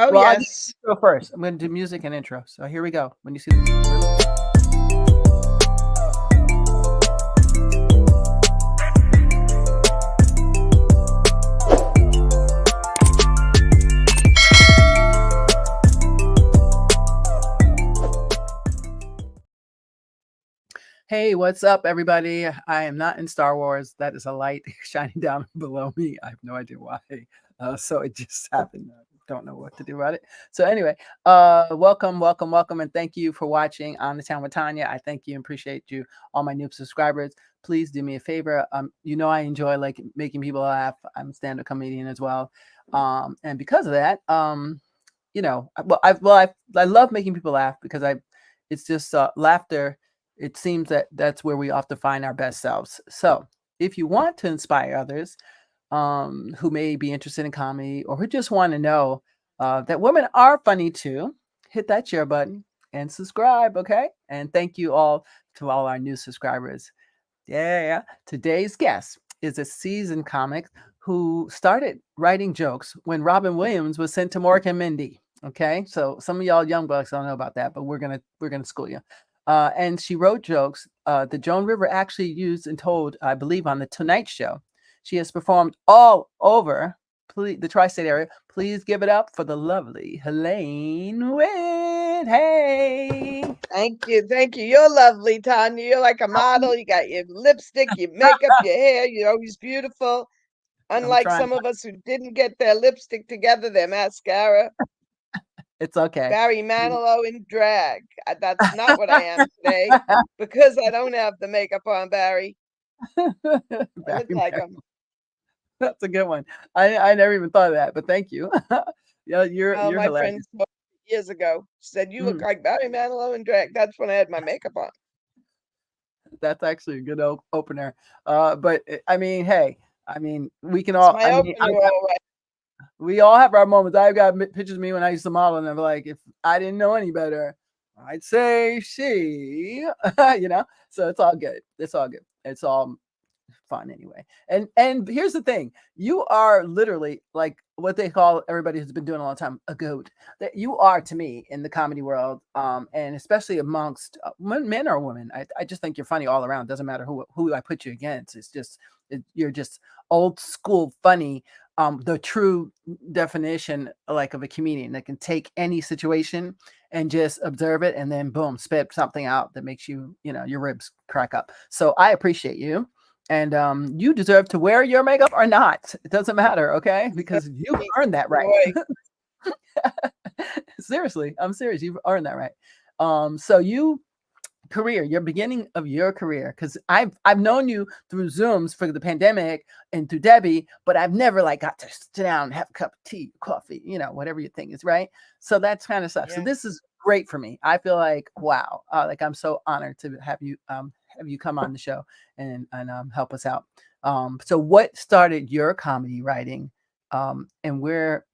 Oh, Well, I need yes. to go first. I'm going to do music and intro. So here we go. When you see this. Hey, what's up, everybody? I am not in Star Wars. That is a light shining down below me. I have no idea why. So it just happened. I don't know what to do about it. So anyway, welcome, welcome, welcome, and thank you for watching On the Town with Tanya. I thank you and appreciate you, all my new subscribers. Please do me a favor. I enjoy like making people laugh. I'm a stand-up comedian as well, and because of that, I love making people laugh because it's just laughter. It seems that that's where we often find our best selves. So if you want to inspire others who may be interested in comedy or who just want to know that women are funny too, hit that share button and subscribe, okay? And thank you all to all our new subscribers. Yeah. Today's guest is a seasoned comic who started writing jokes when Robin Williams was sent to Mork and Mindy. Okay, so some of y'all young bucks don't know about that, but we're gonna school you. And she wrote jokes that Joan River actually used and told, I believe, on the Tonight Show. She has performed all over the tri-state area. Please give it up for the lovely Helaine Witt. Hey. Thank you. Thank you. You're lovely, Tanya. You're like a model. You got your lipstick, your makeup, your hair. You're always beautiful. I'm Unlike trying. some of us who didn't get their lipstick together, their mascara. It's okay. Barry Manilow in drag. That's not what I am today because I don't have the makeup on, Barry. I look like him. That's a good one. I never even thought of that, but thank you. Yeah, Oh, you're my hilarious. friend spoke years ago. She said, "You look Mm, like Barry Manilow in drag." That's when I had my makeup on. that's actually a good opener. But I mean, hey, I mean, we can It's all. my opener, all right. We all have our moments. I've got pictures of me when I used to model, and I'm like, if I didn't know any better, I'd say she. So it's all good. It's all good. It's all fun anyway. And here's the thing: you are literally like what they call everybody who's been doing a long time a goat. That you are to me in the comedy world, and especially amongst men or women. I just think you're funny all around. Doesn't matter who I put you against. It's just you're just old school funny. The true definition like of a comedian that can take any situation and just observe it and then boom spit something out that makes your ribs crack up. So I appreciate you. And you deserve to wear your makeup or not. It doesn't matter, okay? Because you've earned that right. Boy, Seriously, I'm serious. You've earned that right. So your beginning of your career, because I've known you through Zooms for the pandemic and through Debbie, but I've never like got to sit down and have a cup of tea, coffee, whatever your thing is, right? So that's kind of sucks. So yeah. this is great for me. I feel like wow, like I'm so honored to have you come on the show and help us out. So what started your comedy writing, and where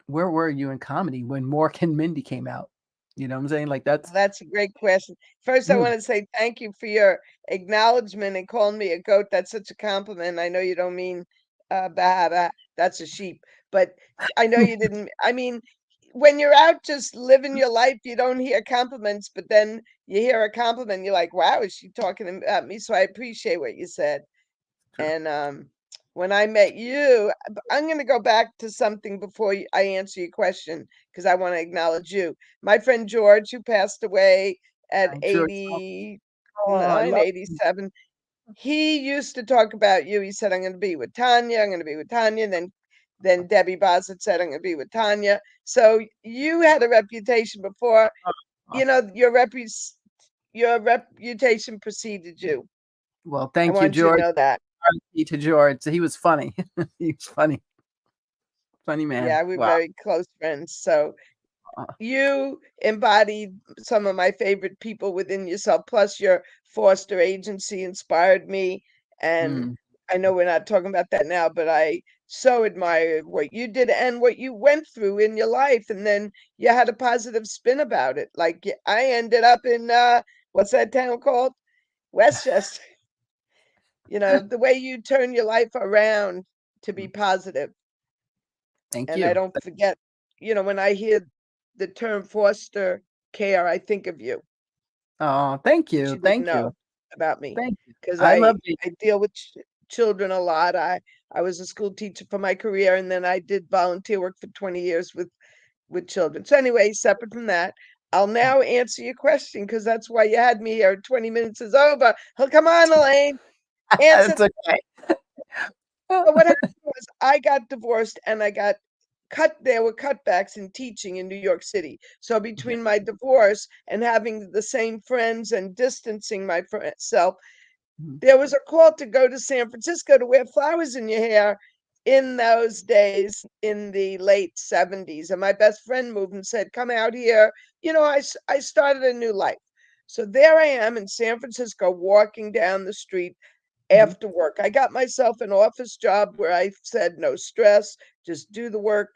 were you in comedy when Mork and Mindy came out? You know what I'm saying? Like that's. Well, that's a great question. First, I Mm. want to say thank you for your acknowledgement and calling me a goat. That's such a compliment. I know you don't mean bah, bah, that's a sheep, but I know you didn't. I mean, when you're out just living your life, you don't hear compliments, but then you hear a compliment, you're like, wow, is she talking about me? So I appreciate what you said. True. And when I met you, I'm going to go back to something before I answer your question because I want to acknowledge you. My friend George, who passed away at George. Oh, I 89, love. 87, he used to talk about you. He said, "I'm going to be with Tanya. I'm going to be with Tanya." And then Debbie Bossett said, "I'm going to be with Tanya." So you had a reputation before, Oh, your reputation preceded you. well, I thank you, want you to George. know that. R.I.P. to George. He was funny. He was funny. Funny man. Yeah, we're Wow. very close friends. So Uh, you embodied some of my favorite people within yourself. Plus, your foster agency inspired me. And mm, I know we're not talking about that now, but I so admire what you did and what you went through in your life. And then you had a positive spin about it. Like I ended up in what's that town called? Westchester. The way you turn your life around to be positive. thank And I you. don't forget when I hear the term foster care, I think of you, Oh, thank which you. you didn't Thank you. know about me, Thank you. because I I love you. I deal with children a lot. I was a school teacher for my career, and then I did volunteer work for 20 years with children. So anyway, separate from that, I'll now answer your question because that's why you had me here. 20 minutes is over. Oh, come on, Elaine, answer. It's okay. But what happened was I got divorced and I got there were cutbacks in teaching in New York City. So Okay. between my divorce and having the same friends and distancing myself, Mhm. there was a call to go to San Francisco to wear flowers in your hair in those days in the late 70s. And my best friend moved and said, come out here. I started a new life. So there I am in San Francisco walking down the street Mhm. after work. I got myself an office job where I said, no stress, just do the work,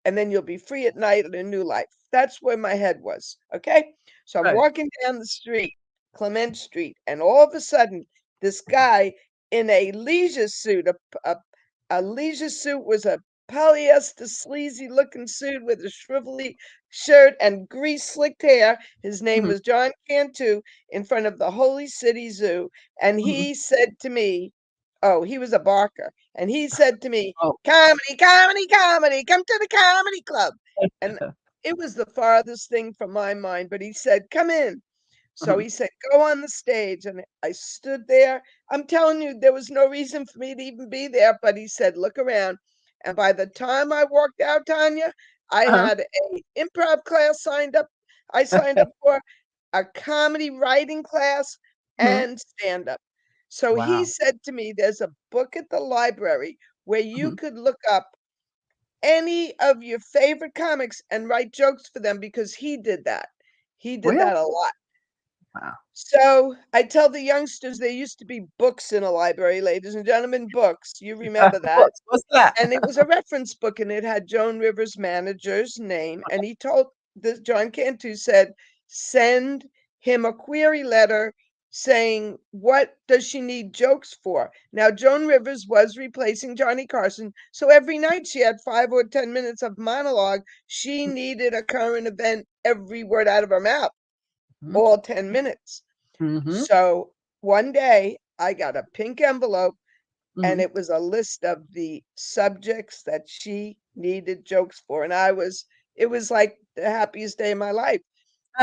and then you'll be free at night in a new life. That's where my head was. Okay. So I'm Right. walking down the street, Clement Street, and all of a sudden, this guy in a leisure suit, a leisure suit was a polyester sleazy looking suit with a shrivelly shirt and grease slicked hair. His name Mhm. was John Cantu, in front of the Holy City Zoo. And Mhm. he said to me, oh, he was a barker. And he said to me, Oh. comedy, comedy, comedy, come to the comedy club. And it was the farthest thing from my mind, but he said, come in. So Mhm. he said, go on the stage. And I stood there. I'm telling you, there was no reason for me to even be there, but he said, look around. And by the time I walked out, Tanya, I Uh-huh. had a improv class signed up. I signed up for a comedy writing class Mhm. and stand up. So he Wow. said to me, there's a book at the library where you Mhm. could look up any of your favorite comics and write jokes for them because he did that. He did Really? that a lot. Wow. So I tell the youngsters there used to be books in a library, ladies and gentlemen, books. You remember that? What's that? And it was a reference book, and it had Joan Rivers' manager's name. And he told this John Cantu said, send him a query letter saying, what does she need jokes for? Now, Joan Rivers was replacing Johnny Carson. So every night she had 5 or 10 minutes of monologue. She needed a current event every word out of her mouth, Mhm. all 10 minutes. Mhm. So one day I got a pink envelope and Mhm. it was a list of the subjects that she needed jokes for. And it was like the happiest day of my life.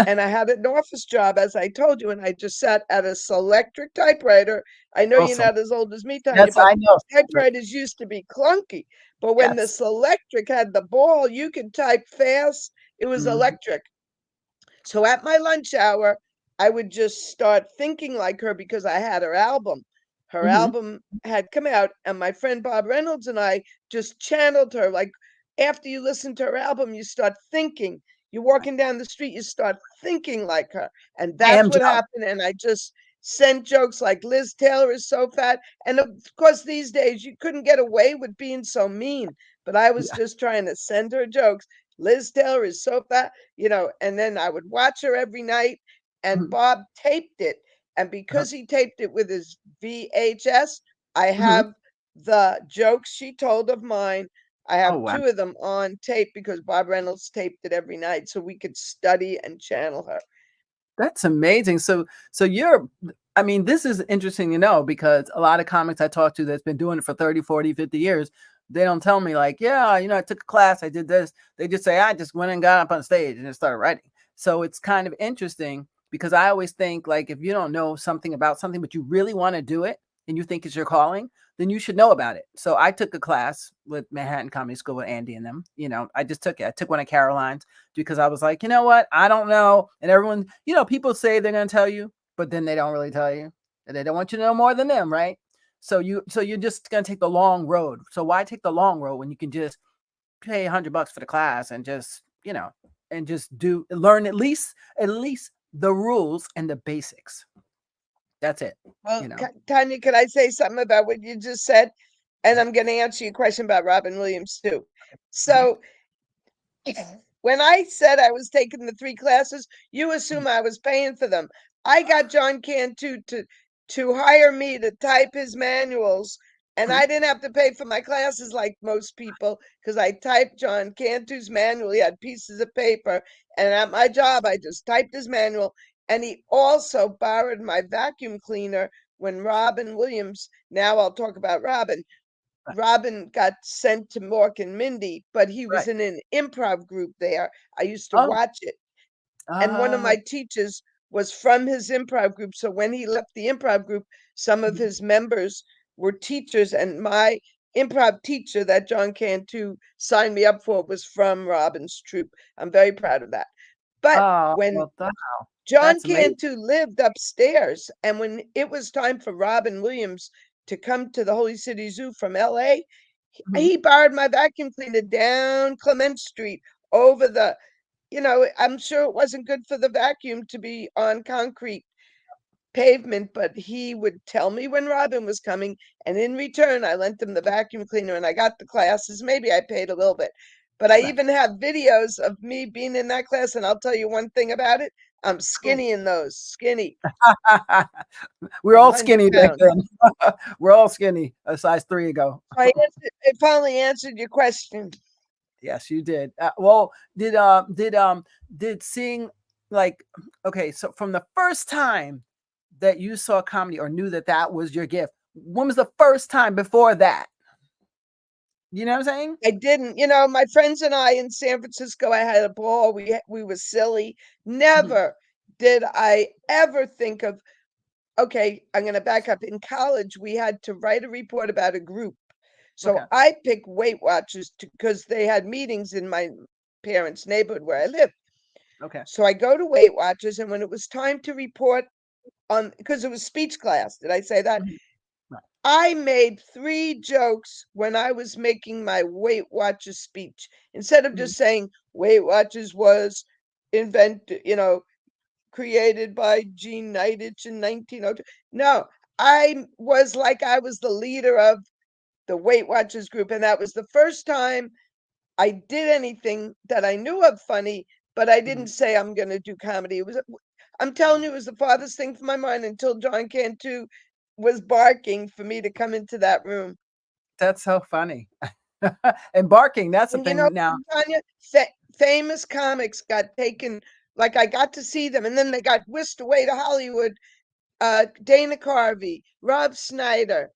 And I had an office job, as I told you, and I just sat at a Selectric typewriter. I know you're Awesome. not as old as me, Tanya, Yes, but I know. typewriters used to be clunky. But when the Yes. Selectric had the ball, you could type fast. It was Mhm. electric. So at my lunch hour, I would just start thinking like her because I had her album. Her Mhm. album had come out, and my friend Bob Reynolds and I just channeled her. Like after you listen to her album, you start thinking. You're walking down the street, you start thinking like her. And that's Ham what job. happened. And I just sent jokes like Liz Taylor is so fat. And of course, these days you couldn't get away with being so mean. But I was Yeah. just trying to send her jokes. Liz Taylor is so fat, and then I would watch her every night. And Mhm. Bob taped it. And Uh-huh. because he taped it with his VHS, I Mhm. have the jokes she told of mine. I Oh, have wow. two of them on tape because Bob Reynolds taped it every night so we could study and channel her. That's amazing. So you're I mean, this is interesting to know because a lot of comics I talk to that's been doing it for 30, 40, 50 years, they don't tell me like, yeah, I took a class, I did this. They just say, I just went and got up on stage and just started writing. So it's kind of interesting because I always think like if you don't know something about something, but you really want to do it and you think it's your calling, then you should know about it. So I took a class with Manhattan Comedy School with Andy and them. I just took it. I took one at Caroline's because I was like, you know what? I don't know. And everyone, people say they're going to tell you, but then they don't really tell you. And they don't want you to know more than them, right? So you're just going to take the long road. So why take the long road when you can just pay $100 for the class and just learn at least the rules and the basics. That's it, Well, you know. Tanya, can I say something about what you just said? And I'm going to answer your question about Robin Williams too. Mhm. So when I said I was taking the three classes, you assume I was paying for them. I got John Cantu to hire me to type his manuals And Mhm. I didn't have to pay for my classes like most people because I typed John Cantu's manual. He had pieces of paper, and at my job, I just typed his manual. And he also borrowed my vacuum cleaner when Robin Williams, now I'll talk about Robin. Right. Robin got sent to Mork and Mindy, but he was Right. in an improv group there. I used to Oh. watch it, and one of Oh. my teachers was from his improv group. So when he left the improv group, some of Mhm. his members were teachers, and my improv teacher that John Cantu signed me up for was from Robin's troupe. I'm very proud of that. But Oh, when well, wow. John That's amazing. Cantu lived upstairs, and when it was time for Robin Williams to come to the Holy City Zoo from LA, Mhm. he borrowed my vacuum cleaner down Clement Street over the, I'm sure it wasn't good for the vacuum to be on concrete pavement, but he would tell me when Robin was coming, and in return, I lent him the vacuum cleaner and I got the classes. Maybe I paid a little bit, but I Right. even have videos of me being in that class. And I'll tell you one thing about it, I'm Cool. skinny in those, skinny. We're I'm all 100 skinny back pounds. then. We're all skinny, a size 3 ago. I finally answered your question. Yes, you did. Well, did seeing, like, okay, so from the first time that you saw comedy or knew that that was your gift, when was the first time before that? You know what I'm saying? I didn't, my friends and I in San Francisco, I had a ball. We were silly. Mhm. Never did I ever think of, okay, I'm going to back up. In college, we had to write a report about a group. Okay. So I picked Weight Watchers because they had meetings in my parents' neighborhood where I lived. Okay. So I go to Weight Watchers, and when it was time to report on, because it was speech class, did I say that? Mhm. Right. I made 3 jokes when I was making my Weight Watchers speech. Instead of Mhm. just saying Weight Watchers was invented, created by Gene Niditch in 1902. No, I was like I was the leader of the Weight Watchers group, and that was the first time I did anything that I knew of funny, but I Mhm. didn't say I'm going to do comedy. I'm telling you, it was the farthest thing from my mind until John Cantu was barking for me to come into that room. That's so funny. And barking, that's the And thing now. Tanya, famous comics got taken, like I got to see them, and then they got whisked away to Hollywood. Dana Carvey, Rob Schneider,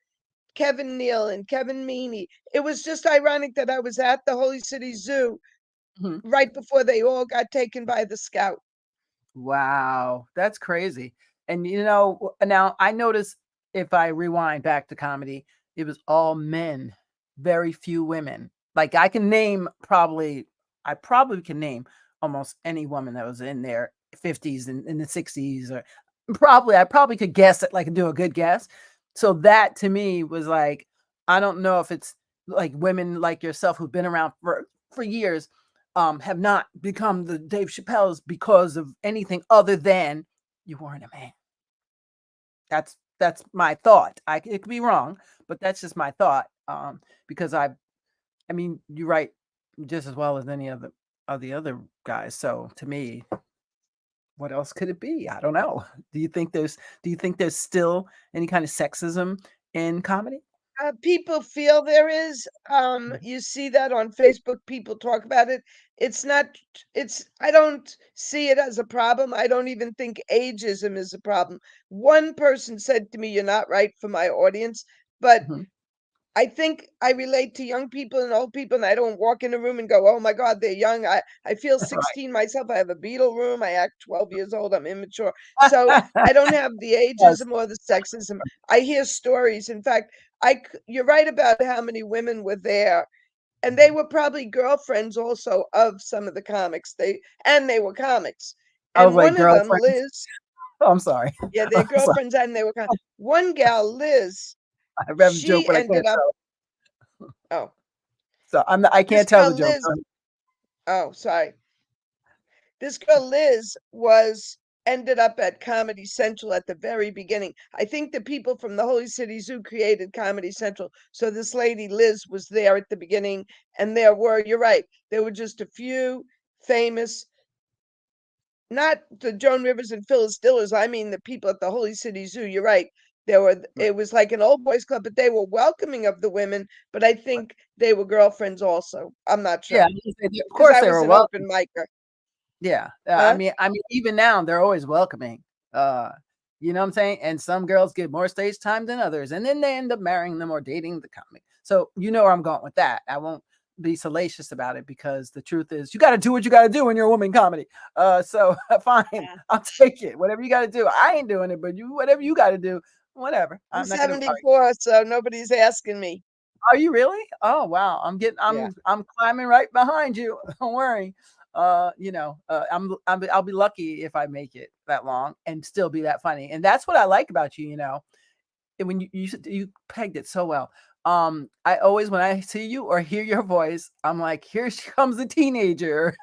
Kevin Neal, and Kevin Meaney. It was just ironic that I was at the Holy City Zoo Mhm. right before they all got taken by the scout. Wow, that's crazy. And now I notice, if I rewind back to comedy, it was all men, very few women. Like, I probably can name almost any woman that was in their 50s and in the 60s, or I probably could guess it, like do a good guess. So that to me was like, I don't know if it's like women like yourself who've been around for years, have not become the Dave Chappelle's because of anything other than you weren't a man. That's my thought. It could be wrong, but that's just my thought. Because I mean, you write just as well as any of the other guys. So to me, what else could it be? I don't know. Do you think there's still any kind of sexism in comedy? People feel there is. Mhm. You see that on Facebook. People talk about it. It's not. I don't see it as a problem. I don't even think ageism is a problem. One person said to me, "You're not right for my audience," but Mhm. I think I relate to young people and old people, and I don't walk in a room and go, "Oh my God, they're young." I feel 16 myself. I have a beetle room. I act 12 years old. I'm immature. So Right. I don't have the Yes. ageism or the sexism. I hear stories. In fact, you're right about how many women were there, and they were probably girlfriends also of some of the comics. They were comics, I was and like, one of them, girlfriends. Liz, I'm sorry. yeah, they're I'm sorry. girlfriends, and they were one gal, Liz. I have a joke, She but I ended can't up. tell. Oh, So I this can't tell girl the joke. Liz. Oh, sorry. This girl Liz was ended up at Comedy Central at the very beginning. I think the people from the Holy City Zoo created Comedy Central. So this lady Liz was there at the beginning, and you're right, there were just a few famous, not the Joan Rivers and Phyllis Dillers. I mean the people at the Holy City Zoo. You're right. It was like an old boys club, but they were welcoming of the women, but I think they were girlfriends also. I'm not Yeah, sure of because course I they was were an open welcome. micer. Yeah, Huh? I mean, even now they're always welcoming. Uh, you know what I'm saying? And some girls get more stage time than others, and then they end up marrying them or dating the comic. So you know where I'm going with that. I won't be salacious about it because the truth is, you got to do what you got to do when you're a woman comedy. So fine, I'll take it. Whatever you got to do, I ain't doing it, but you, whatever you got to do, whatever. I'm I'm not gonna. 74, so nobody's asking me. Are you really? Oh wow. Yeah. I'm climbing right behind you. Don't worry. I'll be lucky if I make it that long and still be that funny. And that's what I like about you, you know. And when you pegged it so well. I always when I see you or hear your voice, I'm like, here she comes the teenager.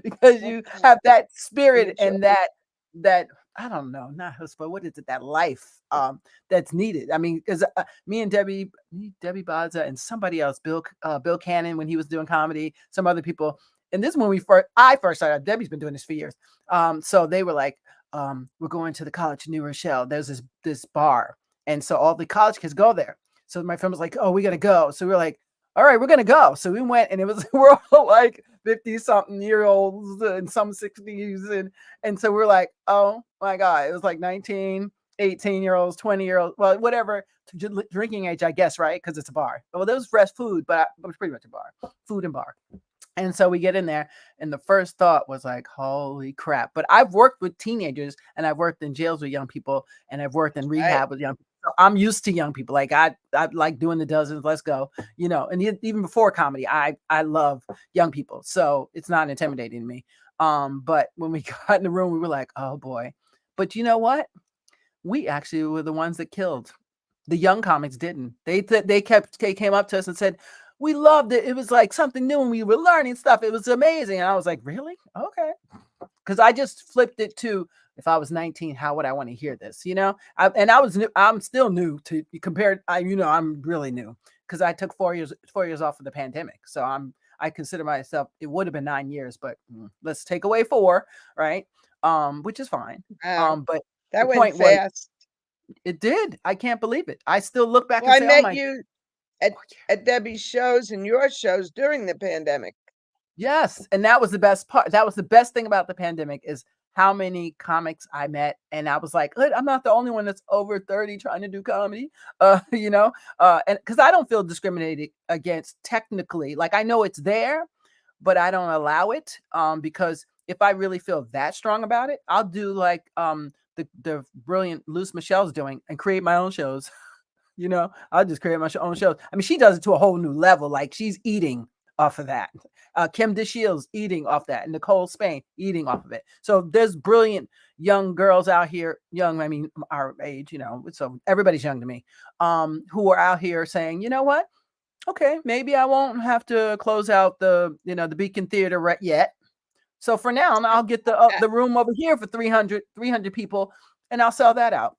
Because you Okay. have that spirit Enjoy. and that I don't know, not but what is it? That life that's needed. I mean, because me and Debbie Baza and somebody else, Bill Cannon when he was doing comedy, some other people, and this is when I first started. Debbie's been doing this for years. So they were like, we're going to the college in New Rochelle. There's this bar, and so all the college kids go there. So my friend was like, oh, we gotta go. So we were like, all right, we're gonna go. So we went, and it was we're all like 50 something year olds and some 60s, and so we're like, oh my god, it was like 19, 18-year olds, 20-year olds, well, whatever, drinking age, I guess, right? Because it's a bar. Well, there was fresh food, but it was pretty much a bar, food and bar. And so we get in there, and the first thought was like, holy crap. But I've worked with teenagers, and I've worked in jails with young people, and I've worked in Right. rehab with young people. So I'm used to young people. Like I like doing the dozens, let's go. You know, and even before comedy, I love young people. So it's not intimidating to me. But when we got in the room, we were like, oh boy. But you know what? We actually were the ones that killed. The young comics didn't. They came up to us and said, "We loved it. It was like something new, and we were learning stuff. It was amazing." And I was like, "Really? Okay." Because I just flipped it to if I was 19, how would I want to hear this? You know, and I was new. I'm still new to compared. I'm really new because I took 4 years off of the pandemic. So I consider myself. It would have been 9 years, but let's take away 4, right? Which is fine. Wow. But the That went point was, fast. it did. I can't believe it. I still look back Well, and I say, "Oh met my." you at Debbie's shows and your shows during the pandemic. Yes, and that was the best part. That was the best thing about the pandemic is how many comics I met, and I was like, "Good, I'm not the only one that's over 30 trying to do comedy." And because I don't feel discriminated against technically, like I know it's there, but I don't allow it. Because if I really feel that strong about it, I'll do like the brilliant Luce Michelle's doing and create my own shows. I'll just create my own shows. I mean, she does it to a whole new level. Like she's eating off of that. Kim DeShields eating off that. Nicole Spain eating off of it. So there's brilliant young girls out here, young, I mean, our age, so everybody's young to me, who are out here saying, you know what? Okay, maybe I won't have to close out the Beacon Theater right yet. So for now, I'll get Uh, the room over here for 300 people, and I'll sell that out.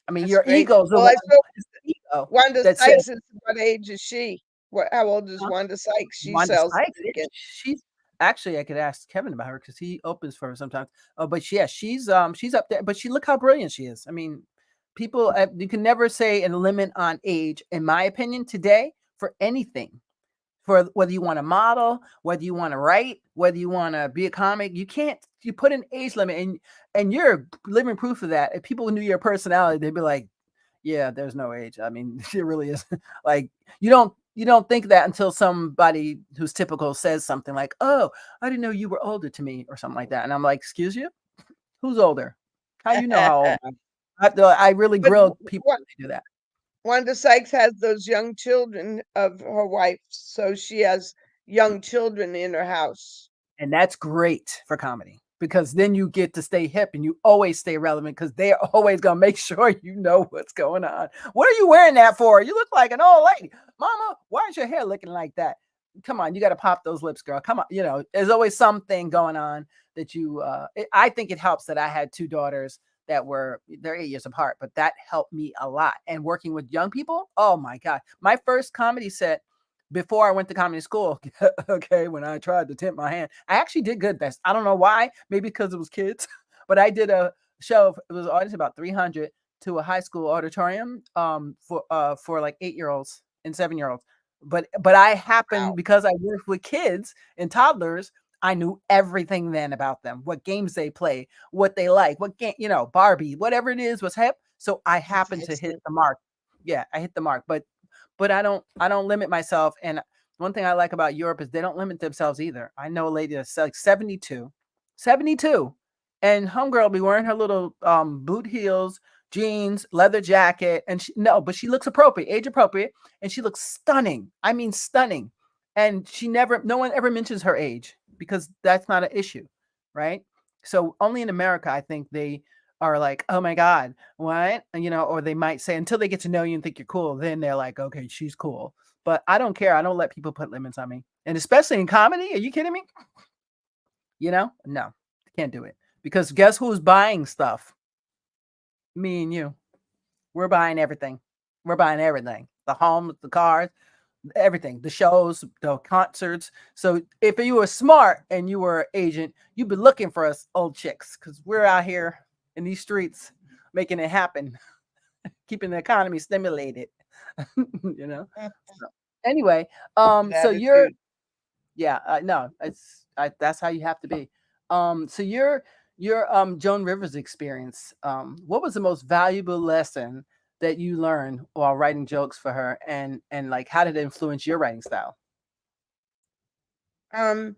I mean, That's your great. ego's the Well, one. I saw It's the ego Wanda that says, Sykes is what age is she? How old is huh? Wanda Sykes? She Wanda sells Sykes. Beacon. She's actually, I could ask Kevin about her because he opens for her sometimes. Oh, but yeah, she's up there. But look how brilliant she is. I mean, people, you can never say a limit on age, in my opinion, today for anything. For whether you want to model, whether you want to write, whether you want to be a comic, you can't. You put an age limit, and you're living proof of that. If people knew your personality, they'd be like, yeah, there's no age. I mean, it really is. Like you don't think that until somebody who's typical says something like, "Oh, I didn't know you were older to me," or something like that. And I'm like, "Excuse you? Who's older? How you know how old I am?" I really But grill people when they do that. Wanda Sykes has those young children of her wife, so she has young children in her house. And that's great for comedy because then you get to stay hip and you always stay relevant because they're always going to make sure you know what's going on. What are you wearing that for? You look like an old lady. Mama, why is your hair looking like that? Come on, you got to pop those lips, girl. Come on. There's always something going on that I think it helps that I had two daughters they're 8 years apart, but that helped me a lot. And working with young people, oh my God. My first comedy set before I went to comedy school, okay, when I tried to tempt my hand, I actually did good. I don't know why, maybe because it was kids, but I did a show. It was an audience about 300. to a high school auditorium for like 8-year-olds and 7-year-olds. But I happened, Wow. because I worked with kids and toddlers, I knew everything then about them, what games they play, what they like, what game, Barbie, whatever it is was hip. So I happened to hit Fantastic. the mark. Yeah, I hit the mark. But I don't limit myself. And one thing I like about Europe is they don't limit themselves either. I know a lady that's like 72, 72, and homegirl be wearing her little boot heels, jeans, leather jacket, and no, but she looks appropriate, age appropriate, and she looks stunning. I mean, stunning. And no one ever mentions her age because that's not an issue, right? So only in America, I think they are like, oh my God, what? Or they might say until they get to know you and think you're cool, then they're like, okay, she's cool. But I don't care. I don't let people put limits on me. And especially in comedy, are you kidding me? No, can't do it. Because guess who's buying stuff? Me and you. We're buying everything. We're buying everything. The homes, the cars, everything, the shows, the concerts. So if you were smart and you were an agent, you'd be looking for us old chicks because we're out here in these streets making it happen, keeping the economy stimulated. you know. So anyway, Good so you're attitude. yeah, no, that's how you have to be. So your Joan Rivers experience. What was the most valuable lesson that you learned while writing jokes for her, and like how did it influence your writing style? Um,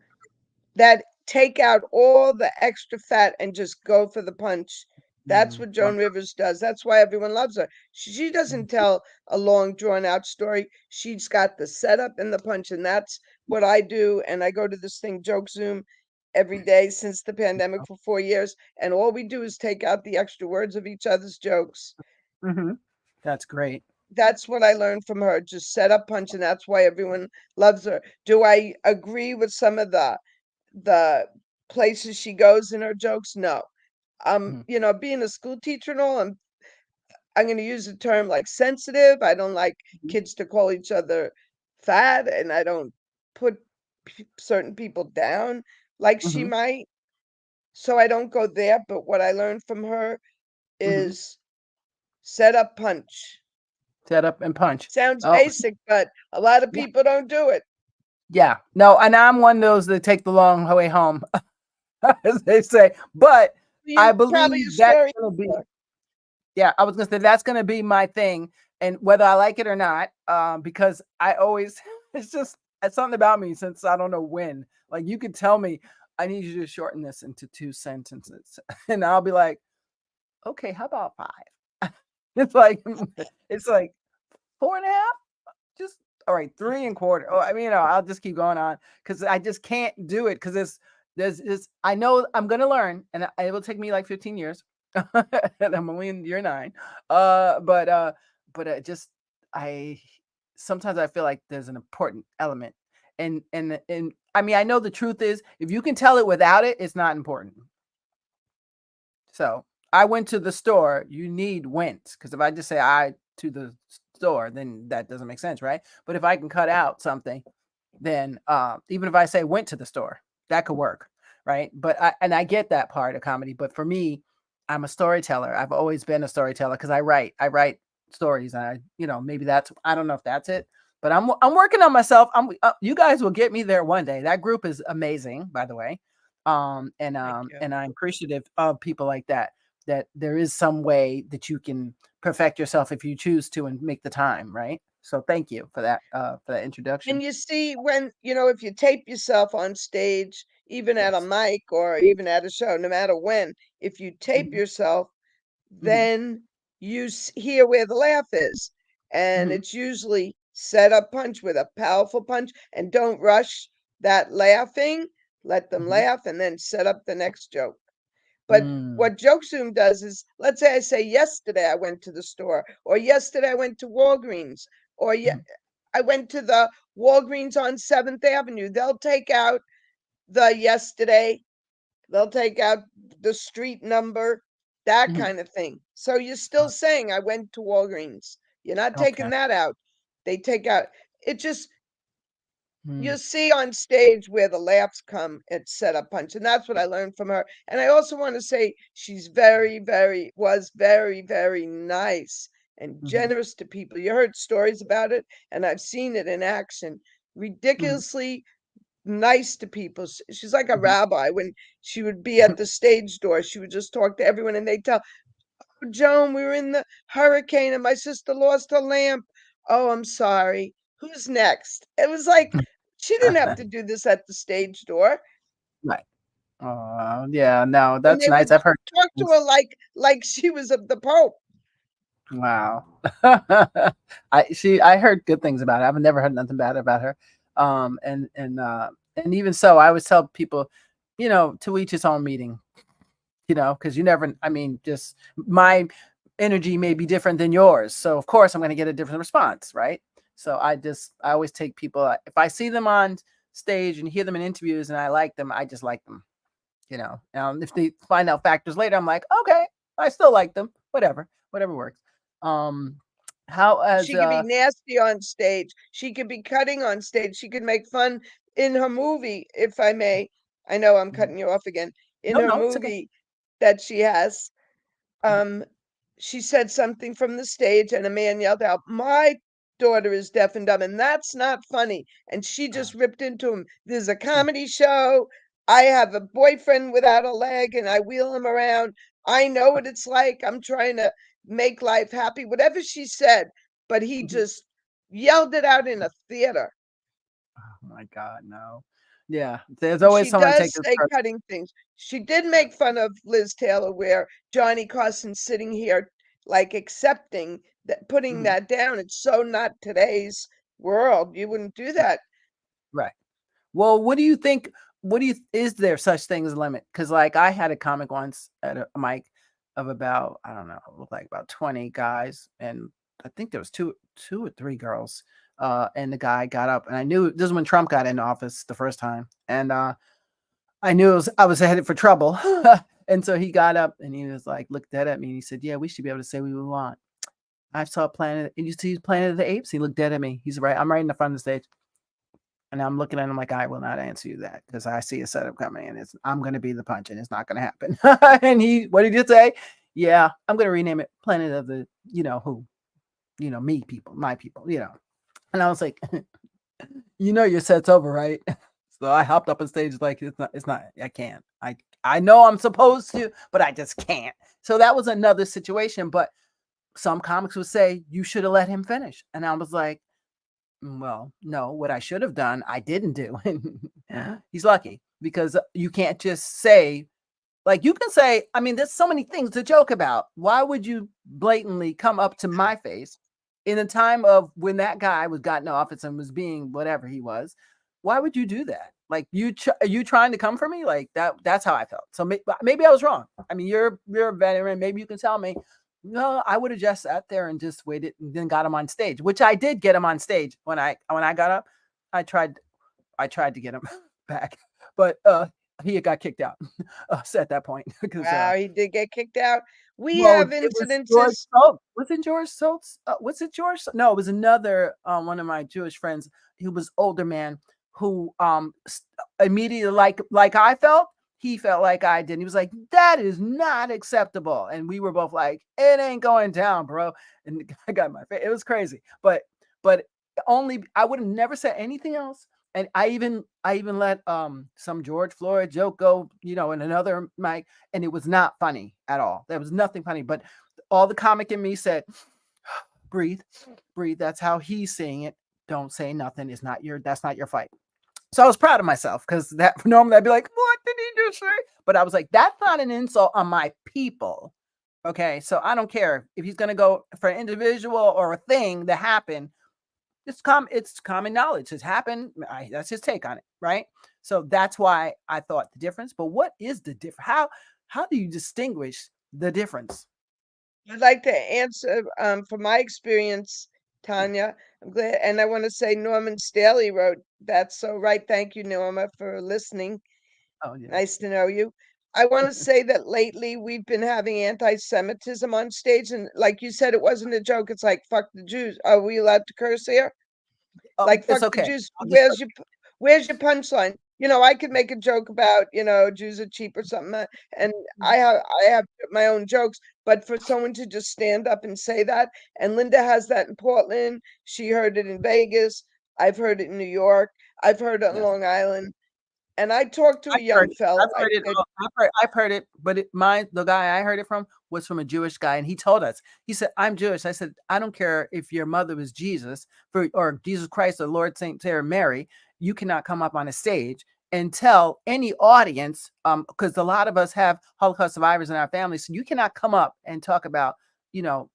that take out all the extra fat and just go for the punch. That's what Wow. Joan Rivers does. That's why everyone loves her. She doesn't tell a long drawn out story. She's got the setup and the punch, and that's what I do. And I go to this thing, Joke Zoom, every day since the pandemic for 4 years, and all we do is take out the extra words of each other's jokes. Mm-hmm. That's great. That's what I learned from her. Just set up punch, and that's why everyone loves her. Do I agree with some of the places she goes in her jokes? No. Mhm, Being a school teacher and all, I'm going to use the term like sensitive. I don't like mhm, kids to call each other fat, and I don't put certain people down like she mhm, might. So I don't go there. But what I learned from her mhm. is set up punch. Set up and punch. Sounds Oh, basic, but a lot of yeah, people don't do it. yeah. No, and I'm one of those that take the long way home, as they say. But You're I probably believe a that's story. gonna be. Yeah, I was gonna say that's gonna be my thing, and whether I like it or not, because I always it's something about me since I don't know when. Like you could tell me, I need you to shorten this into 2 sentences, and I'll be like, okay, how about 5? It's like it's like 4.5. Just all right, 3 1/4. Oh, I mean, I'll just keep going on because I just can't do it because there's this. I know I'm gonna learn, and it will take me like 15 years, and I'm only in year 9. Just I sometimes I feel like there's an important element, and I mean, I know the truth is if you can tell it without it, it's not important. So I went to the store. You need went because if I just say I to the store, then that doesn't make sense, right? But if I can cut out something, then even if I say went to the store, that could work, right? I get that part of comedy, but for me, I'm a storyteller. I've always been a storyteller because I write stories. And maybe that's I don't know if that's it, but I'm working on myself. You guys will get me there one day. That group is amazing, by the way, Thank you. and I'm appreciative of people like that. That there is some way that you can perfect yourself if you choose to and make the time, right? So thank you for that introduction. And you see, if you tape yourself on stage, even at a Yes. mic or even at a show, no matter when, if you tape Mhm, yourself, mhm, then you hear where the laugh is. And mhm, it's usually set up punch with a powerful punch. And don't rush that laughing. Let them mhm, laugh and then set up the next joke. But mm, what Jokesum does is, let's say I say, yesterday I went to the store, or yesterday I went to Walgreens, or mhm, I went to the Walgreens on 7th Avenue. They'll take out the yesterday, they'll take out the street number, that mhm. kind of thing. So you're still saying I went to Walgreens. You're not taking Okay. that out. They take out it just Mm, you see on stage where the laughs come at setup punch, and that's what I learned from her. And I also want to say she's was very nice and mhm, generous to people. You heard stories about it, and I've seen it in action. mhm, Ridiculously nice to people. She's like a mhm. rabbi. When she would be at the stage door, she would just talk to everyone, and they'd tell, Joan, we were in the hurricane and my sister lost her lamp. Oh, I'm sorry. Who's next? It was like she didn't have to do this at the stage door. Right. Yeah, no, And that's they nice. would I've heard talk to things. her like she was the Pope. Wow. I heard good things about her. I've never heard nothing bad about her. And even so, I always tell people, to each his own meeting, because you never, I mean, just my energy may be different than yours. So of course I'm going to get a different response, right? So I always take people, if I see them on stage and hear them in interviews and I like them, I just like them, if they find out factors later, I'm like, okay, I still like them, whatever works. Um, how as She could be nasty on stage. She could be cutting on stage. She could make fun in her movie, if I may. I know I'm Mhm. cutting you off again. In No, her no, it's okay. movie that she has, Mhm. um, she said something from the stage, and a man yelled out, "My daughter is deaf and dumb," and that's not funny. And she Uh, just ripped into him. There's a mm, comedy show. I have a boyfriend without a leg, and I wheel him around. I know what it's like. I'm trying to make life happy, whatever she said, but he mhm. just yelled it out in a theater. Oh my God, no. Yeah, there's And always she someone does take this say person. cutting things. She did make fun of Liz Taylor, where Johnny Carson's sitting here, like accepting that, putting Mhm. that down. It's so not today's world. You wouldn't do Right, that. right. Well, what do you think? Is there such thing as a limit? Because like I had a comic once at a mic of about, I don't know, it looked like about 20 guys, and I think there was two or three girls. And the guy got up, and I knew this is when Trump got in office the first time, and I knew I was headed for trouble. And so he got up and he was like, looked dead at me, and he said, "Yeah, we should be able to say what we want. I saw Planet, and you see Planet of the Apes." He looked dead at me. He's right. I'm right in the front of the stage. And I'm looking at him like, I will not answer you that because I see a setup coming and I'm going to be the punch and it's not going to happen. And what did he say? Yeah, I'm going to rename it Planet of the, who, me people, my people. And I was like, your set's over, right? So I hopped up on stage like, it's not, I can't. I know I'm supposed to, but I just can't. So that was another situation. But some comics would say, you should have let him finish. And I was like, well, no, what I should have done, I didn't do. He's lucky because you can't just say, like, you can say, I mean, there's so many things to joke about. Why would you blatantly come up to my face in a time of when that guy was got in office and was being whatever he was? Why would you do that? Like, are you trying to come for me? Like that's how I felt. So maybe I was wrong. I mean, you're a veteran. Maybe you can tell me. No, I would have just sat there and just waited and then got him on stage, which I did get him on stage when I got up. I tried to get him back, but he got kicked out at that point because Wow, he did get kicked out. We well, have it was George incidences. Schultz. Was it George Schultz? Was it George? No, it was another one of my Jewish friends. He was older man who immediately like I felt. He felt like I did. He was like, "That is not acceptable," and we were both like, "It ain't going down, bro." And I got my face. It was crazy, but only I would have never said anything else. And I even let some George Floyd joke go, in another mic, and it was not funny at all. There was nothing funny, but all the comic in me said, breathe, breathe. That's how he's saying it. Don't say nothing. That's not your fight. So I was proud of myself because that normally I'd be like, what did he just say? But I was like, that's not an insult on my people. Okay. So I don't care if he's gonna go for an individual or a thing that happened. It's common knowledge. It's happened. That's his take on it, right? So that's why I thought the difference. But what is the difference? How do you distinguish the difference? I'd like to answer from my experience, Tanya. I'm glad, and I want to say Norman Staley wrote "That's So Right." Thank you, Norma, for listening. Oh yeah. Nice to know you. I want to say that lately we've been having anti-Semitism on stage, and like you said, it wasn't a joke. It's like "fuck the Jews." Are we allowed to curse here? Oh, Like it's "fuck the okay. Jews." I'll just Where's your punchline? I could make a joke about, Jews are cheap or something, and I have my own jokes, but for someone to just stand up and say that, and Linda has that in Portland, she heard it in Vegas, I've heard it in New York, I've heard it on Yeah. Long Island, and I talked to a I've heard young it. fella. I've I heard it. said, I've heard it, but the guy I heard it from was from a Jewish guy, and he told us. He said, "I'm Jewish." I said, "I don't care if your mother was Jesus or Jesus Christ or Lord Saint Sarah Mary. You cannot come up on a stage and tell any audience, because a lot of us have Holocaust survivors in our families. So you cannot come up and talk about, you know,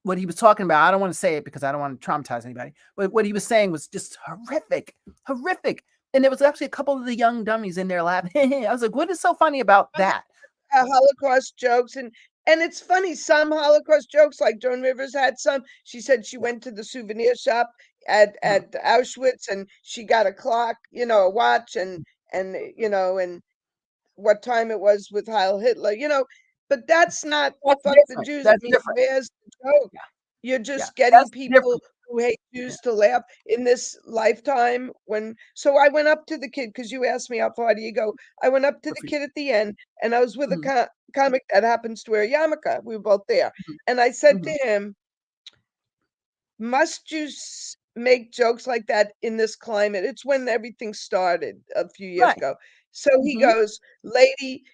what he was talking about. I don't want to say it because I don't want to traumatize anybody, but what he was saying was just horrific, horrific. And there was actually a couple of the young dummies in there laughing. I was like, what is so funny about that? Holocaust jokes, and it's funny, some Holocaust jokes, like Joan Rivers had some. She said she Yeah. went to the souvenir shop at Mhm. Auschwitz, and she got a clock, a watch, and what time it was with Heil Hitler. But that's not That's fuck the different. Jews. I That's mean, different. where's the joke? Yeah. You're Yeah. just getting That's people different. who hate Yeah. Jews to laugh in this lifetime. So I went up to the kid because you asked me how far do you go. I went up to Good the for you. kid at the end, and I was with a Mhm, comic that happens to wear a yarmulke. We were both there, mhm, and I said to mhm. him, "Must you make jokes like that in this climate?" It's when everything started a few years Right. ago. So he Mhm, goes, "Lady,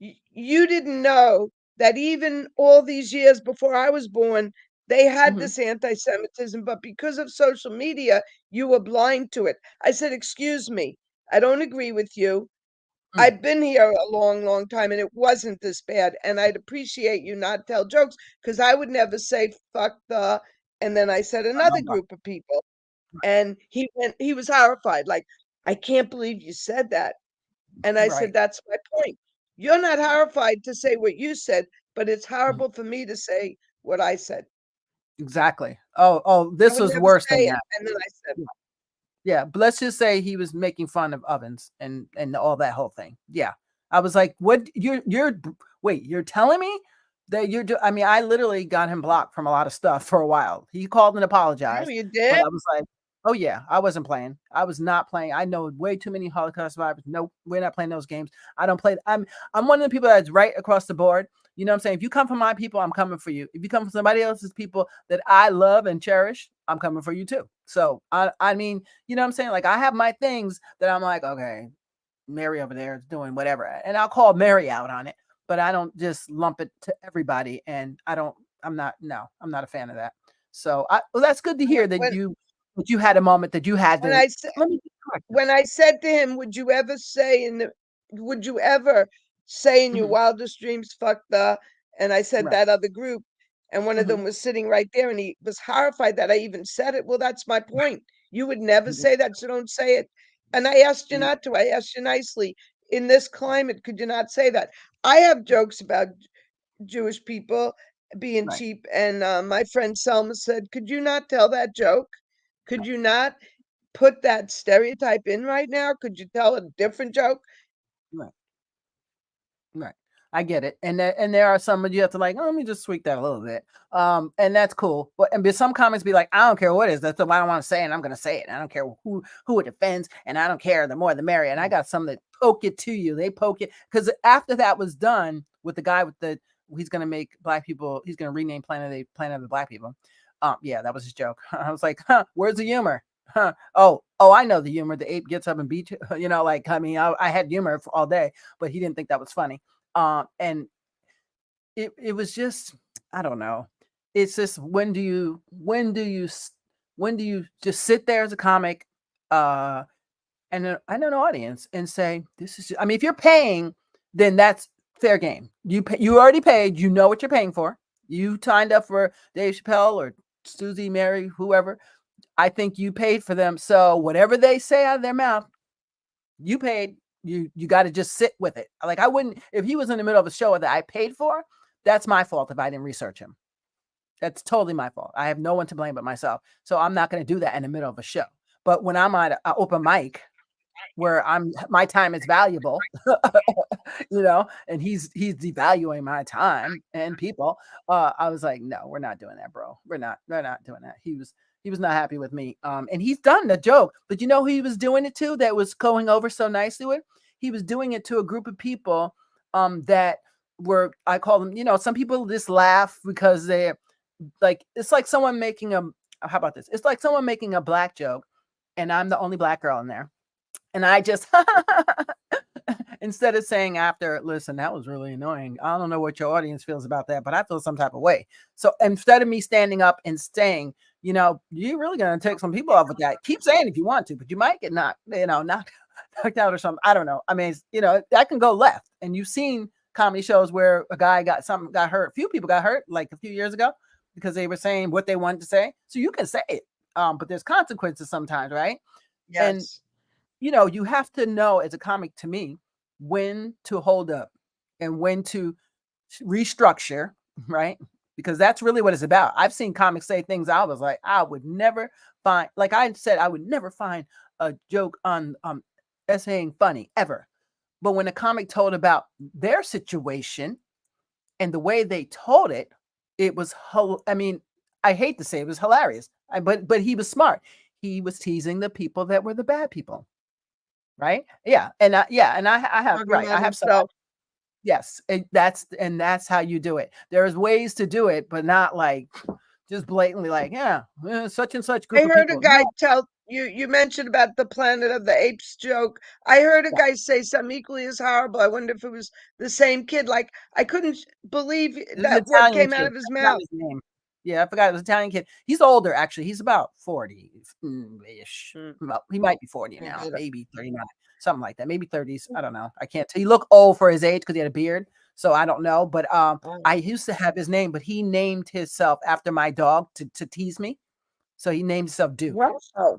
you didn't know that even all these years before I was born, they had mhm, this anti Semitism, but because of social media, you were blind to it." I said, "Excuse me, I don't agree with you. mm. I've been here a long, long time and it wasn't this bad. And I'd appreciate you not tell jokes because I would never say fuck the." And then I said another Uh-huh. group of people. And he was horrified, like, "I can't believe you said that." And I said, Right. "That's my point. You're not horrified to say what you said, but it's Mhm. horrible for me to say what I said. Exactly. Oh, I this would was never worse say than it." that. And then I said, Yeah. Yeah, but let's just say he was making fun of ovens and all that whole thing. Yeah. I was like, "What you're wait, you're telling me that I mean, I literally got him blocked from a lot of stuff for a while. He called and "Oh, apologized, you but did?" I was like, "Oh yeah, I wasn't playing. I was not playing. I know way too many Holocaust survivors. Nope, we're not playing those games. I don't play. I'm one of the people that's right across the board. You know what I'm saying? If you come from my people, I'm coming for you. If you come from somebody else's people that I love and cherish, I'm coming for you too. So I mean, you know what I'm saying? Like I have my things that I'm like, okay, Mary over there is doing whatever. And I'll call Mary out on it, but I don't just lump it to everybody. And I'm not, no, I'm not a fan of that. So well, that's good to When hear that you had a moment that you had when to, I said let me correct this. when I said to him, would you ever say in your Mhm. wildest dreams, fuck the," and I said Right. that other group, and one of Hmm. them was sitting right there, and he was horrified that I even said it. Well, that's my point. You would never say that, so don't say it. And I asked you not to. I asked you nicely. In this climate, could you not say that? I have jokes about Jewish people being Right. cheap, and my friend Selma said, "Could you not tell that joke? Could Right. you not put that stereotype in right now? Could you tell a different joke?" Right. Right. I get it. And there are some that you have to like, oh, let me just tweak that a little bit. And that's cool. But some comments be like, I don't care what it is. That's what I don't want to say, and I'm gonna say it. I don't care who it offends, and I don't care. The more the merrier. And I got some that poke it to you. They poke it because after that was done with the guy with the he's gonna make black people, he's gonna rename Planet of the Black People. Yeah, that was his joke. I was like, huh, where's the humor? Huh. Oh, I know the humor. The ape gets up and beats you. You know, like I mean, I had humor for all day, but he didn't think that was funny. And it was just I don't know. It's just when do you just sit there as a comic uh and an audience and say this is I mean if you're paying then that's fair game. You already paid, you know what you're paying for. You signed up for Dave Chappelle or Susie Mary whoever. I think you paid for them. So whatever they say out of their mouth, you paid. You got to just sit with it. Like I wouldn't if he was in the middle of a show that I paid for. That's my fault if I didn't research him. That's totally my fault. I have no one to blame but myself. So I'm not going to do that in the middle of a show. But when I'm at an open mic where my time is valuable, and he's devaluing my time and people. I was like, no, we're not doing that, bro. We're not doing that. He was not happy with me. And he's done the joke, but you know who he was doing it to that was going over so nicely with? He was doing it to a group of people that were, I call them, you know, some people just laugh because they're like, it's like someone making a, how about this? It's like someone making a black joke and I'm the only black girl in there. And I just, instead of saying after, listen, that was really annoying. I don't know what your audience feels about that, but I feel some type of way. So instead of me standing up and saying, you know, you're really going to take some people off with that. Keep saying if you want to, but you might get knocked, you know, knocked out or something. I don't know. I mean, you know, that can go left. And you've seen comedy shows where a guy got hurt. A few people got hurt like a few years ago because they were saying what they wanted to say. So you can say it, but there's consequences sometimes, right? And Yes. you know, you have to know as a comic to me when to hold up and when to restructure, right? Because that's really what it's about. I've seen comics say things I was like, I would never find, like I said, I would never find a joke on essaying funny ever. But when a comic told about their situation and the way they told it, it was, I mean, I hate to say it was hilarious, but he was smart. He was teasing the people that were the bad people, right? Yeah, and I have Talking right. about I have some. himself. Yes, that's how you do it. There's ways to do it, but not like just blatantly like, yeah, such and such I group of heard a people. No, guy tell you, you mentioned about the Planet of the Apes joke. I heard a yeah, guy say something equally as horrible. I wonder if it was the same kid. Like, I couldn't believe it was an that what Italian came out kid. of his I forgot mouth. his name. Yeah, I forgot it was an Italian kid. He's older actually. He's about 40 ish. Mm, Well, he might be 40 I now, get it. maybe 39, something like that. Maybe 30s. I don't know. I can't tell. He looked old for his age because he had a beard. So I don't know. But Oh, I used to have his name, but he named himself after my dog to tease me. So he named himself Duke. wow.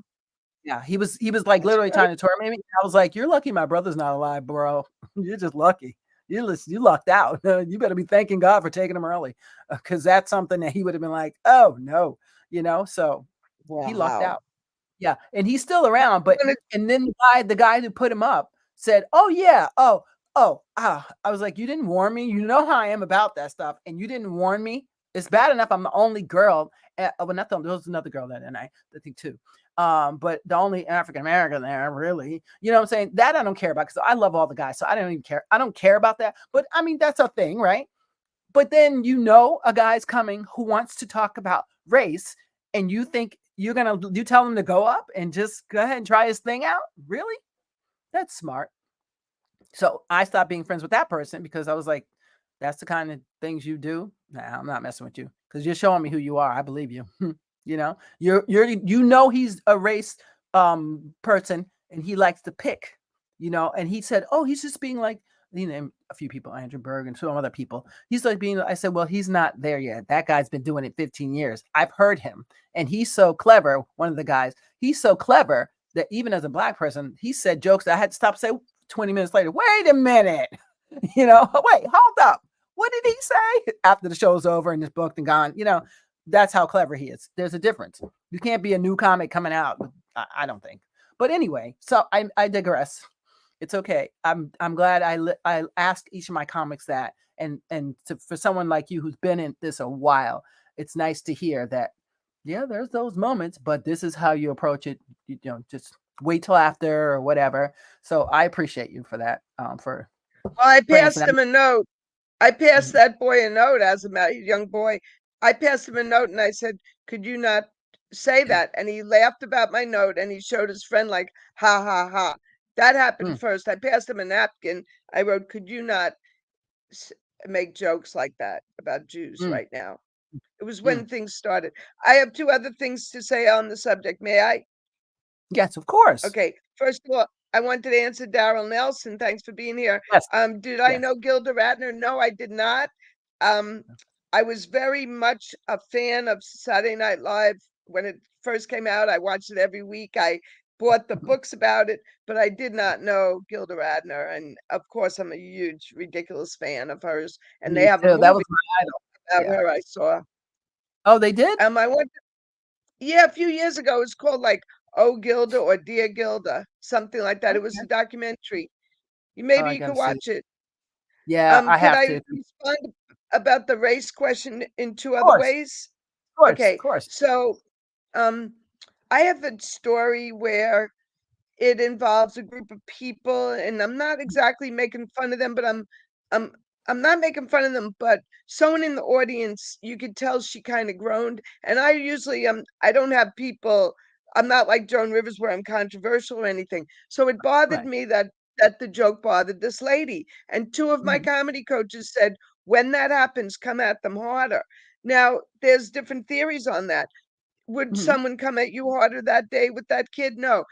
Yeah, he was like That's literally great. trying to torment me. I was like, "You're lucky my brother's not alive, bro. You're just lucky. You lucked out. You better be thanking God for taking him early, because that's something that he would have been like, oh no, you know. So he lucked Wow. out. Yeah, and he's still around, but When it- and then the guy who put him up said, "Oh yeah, I was like, you didn't warn me. You know how I am about that stuff, and you didn't warn me. It's bad enough I'm the only girl. Well, not the, there was another girl that night, I think too. But the only African American there, really, you know what I'm saying? That I don't care about because I love all the guys, so I don't even care. I don't care about that. But I mean, that's a thing, right? But then you know a guy's coming who wants to talk about race, and you think you tell him to go up and just go ahead and try his thing out? Really? That's smart. So I stopped being friends with that person because I was like, that's the kind of things you do. Nah, I'm not messing with you because you're showing me who you are. I believe you. You know, you know he's a race person and he likes to pick, you know, and he said, oh, he's just being like, you know, a few people, Andrew Berg and some other people. He's like being, I said, well, he's not there yet. That guy's been doing it 15 years. I've heard him. And he's so clever. One of the guys, he's so clever that even as a black person, he said jokes that I had to stop say 20 minutes later. Wait a minute. You know, wait, hold up. What did he say after the show's over and it's booked and gone? You know, that's how clever he is. There's a difference. You can't be a new comic coming out. I don't think. But anyway, so I digress. It's okay. I'm glad I asked each of my comics that, for someone like you who's been in this a while, it's nice to hear that. Yeah, there's those moments, but this is how you approach it. You know, just wait till after or whatever. So I appreciate you for that. Well, I For passed answering him a note. I passed that. that boy a note as a young boy. I passed him a note and I said, "Could you not say that?" And he laughed about my note and he showed his friend like, "Ha ha ha." That happened Mm, first. I passed him a napkin. I wrote, "Could you not s- make jokes like that about Jews mm, right now?" It was mm. when things started. I have two other things to say on the subject. May I? Yes, of course. Okay. First of all, I wanted to answer Daryl Nelson. Thanks for being here. Yes, Did I yes. know Gilda Radner? No, I did not. Um, I was very much a fan of Saturday Night Live when it first came out. I watched it every week. I bought the books about it, but I did not know Gilda Radner. And of course, I'm a huge, ridiculous fan of hers. And they Me have a too. That movie was my idol. about Yeah. her I saw. Oh, they did? I went, yeah, a few years ago. It was called like Oh Gilda or Dear Gilda, something like that. It was Okay. a documentary. Oh, Maybe I you could gotta see. watch it. Yeah, I Could have I to. Of respond about the race question in two other course, ways? of course, of Okay, course. so Um, I have a story where it involves a group of people, and I'm not exactly making fun of them, but I'm I'm not making fun of them, but someone in the audience, you could tell she kind of groaned. And I usually I don't have people, I'm not like Joan Rivers where I'm controversial or anything. So it bothered Right. me that the joke bothered this lady. And two of my Mhm. comedy coaches said, when that happens, come at them harder. Now, there's different theories on that. Would Mhm. someone come at you harder that day with that kid? No.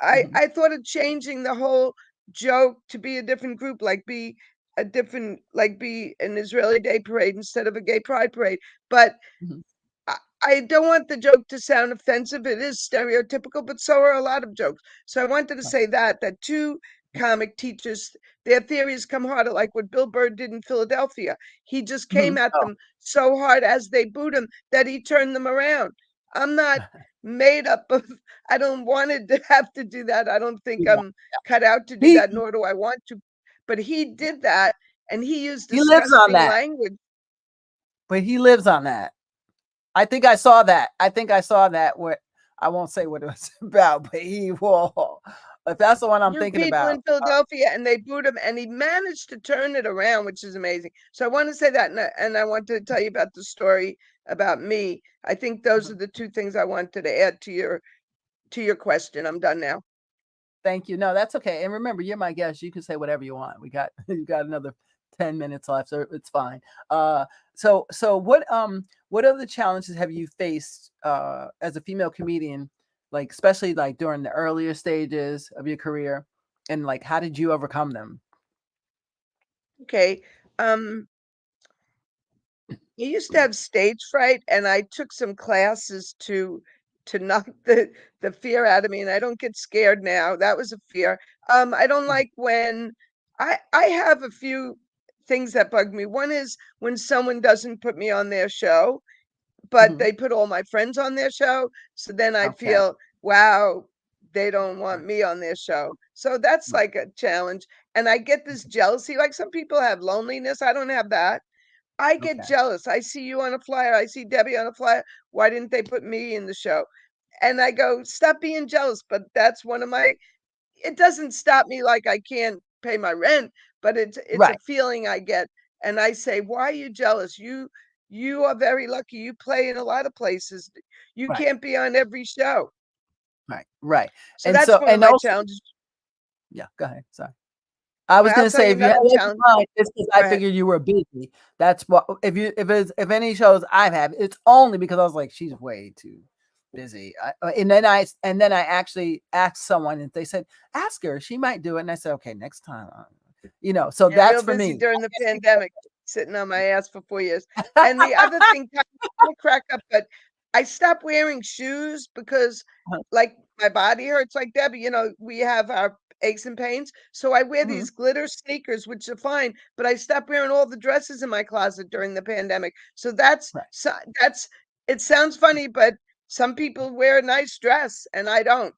Mhm. I thought of changing the whole joke to be a different group, like be a different, like be an Israeli Day parade instead of a gay pride parade. But Mhm. I, I don't want the joke to sound offensive. It is stereotypical, but so are a lot of jokes. So I wanted to Right. say that two comic teachers, their theories come harder, like what Bill Burr did in Philadelphia. He just came Mhm. at Oh. them so hard as they booed him that he turned them around. I'm not made up of, I don't want to have to do that. I don't think Yeah. I'm cut out to do He that, nor do I want to. But he did that, and he used he lives on disgusting that. language. But he lives on that. I think I saw that. I think I saw that. What I won't say what it was about, but he will. If that's the one I'm New thinking people about. in Philadelphia, and they booed him, and he managed to turn it around, which is amazing. So I want to say that, and I want to tell you about the story about me. I think those Uh-huh. are the two things I wanted to add to your question. I'm done now. Thank you. No, that's okay. And remember, you're my guest. You can say whatever you want. We got you got another 10 minutes left, so it's fine. Uh, so what other challenges have you faced as a female comedian, like especially like during the earlier stages of your career, and like how did you overcome them? Okay. Um, I used to have stage fright, and I took some classes to knock the fear out of me, and I don't get scared now. That was a fear. I don't Mhm. like when I have a few things that bug me. One is when someone doesn't put me on their show, but Mhm. they put all my friends on their show. So then I Okay. feel, wow, they don't want Right. me on their show. So that's Right. like a challenge. And I get this jealousy. Like some people have loneliness. I don't have that. I get Okay. jealous. I see you on a flyer. I see Debbie on a flyer. Why didn't they put me in the show? And I go, stop being jealous. But that's one of my, it doesn't stop me like I can't pay my rent, but it's a Right. feeling I get. And I say, why are you jealous? You are very lucky. You play in a lot of places. You Right. can't be on every show. Right. Right. So And that's so one of and my also challenges. yeah, go ahead. Sorry. I was Well, I'll gonna tell say you if you had another it in challenge. mind, it's because Go I ahead. figured you were busy. That's what if any shows I've had, it's only because I was like, she's way too busy. And then I actually asked someone and they said, ask her, she might do it. And I said, okay, next time. So Yeah, that's real for busy me. during the pandemic, sitting on my ass for 4 years. And the other thing, kind of crack up, but I stopped wearing shoes because, like, my body hurts. Like Debbie, we have our aches and pains, so I wear Mhm. these glitter sneakers, which are fine. But I stopped wearing all the dresses in my closet during the pandemic. So Right. that's. It sounds funny, but some people wear a nice dress, and I don't.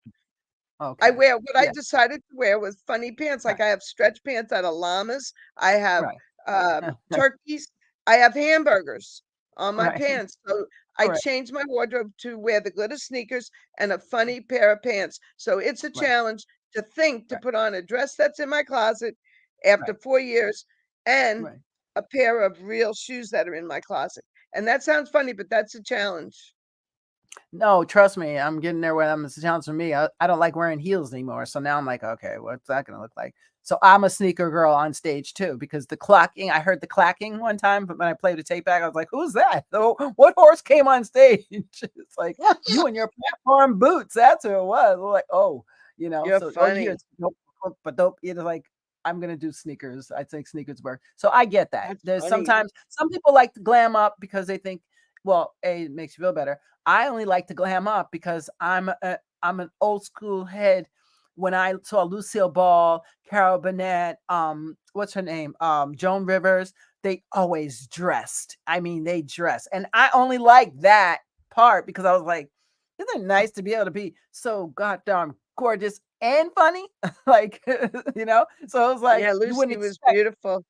I Okay. wear what I Yeah. decided to wear was funny pants. Like Right. I have stretch pants out of llamas. I have Right. turkeys. I have hamburgers on my Right. pants. So I Right. changed my wardrobe to wear the glitter sneakers and a funny pair of pants. So it's a Right. challenge to think to Right. put on a dress that's in my closet after Right. 4 years and Right. a pair of real shoes that are in my closet. And that sounds funny, but that's a challenge. No, trust me, I'm getting there where I'm, it's a challenge for me. I don't like wearing heels anymore. So now I'm like, okay, what's that going to look like? So I'm a sneaker girl on stage too, because the clacking, I heard the clacking one time, but when I played the tape back, I was like, who's that? So what horse came on stage? It's like you and your platform boots. That's who it was. I'm like, You're so, oh, you hear, funny. nope, but nope, it's like, I'm going to do sneakers. I think sneakers work. So I get that. That's There's funny. sometimes some people like to glam up because they think, well, A, it makes you feel better. I only like to glam up because I'm an old school head. When I saw Lucille Ball, Carol Burnett, what's her name, Joan Rivers, they always dressed. I mean, they dress, and I only like that part because I was like, isn't it nice to be able to be so goddamn gorgeous and funny? Like, So it was like Yeah, you wouldn't Lucy was expect. beautiful.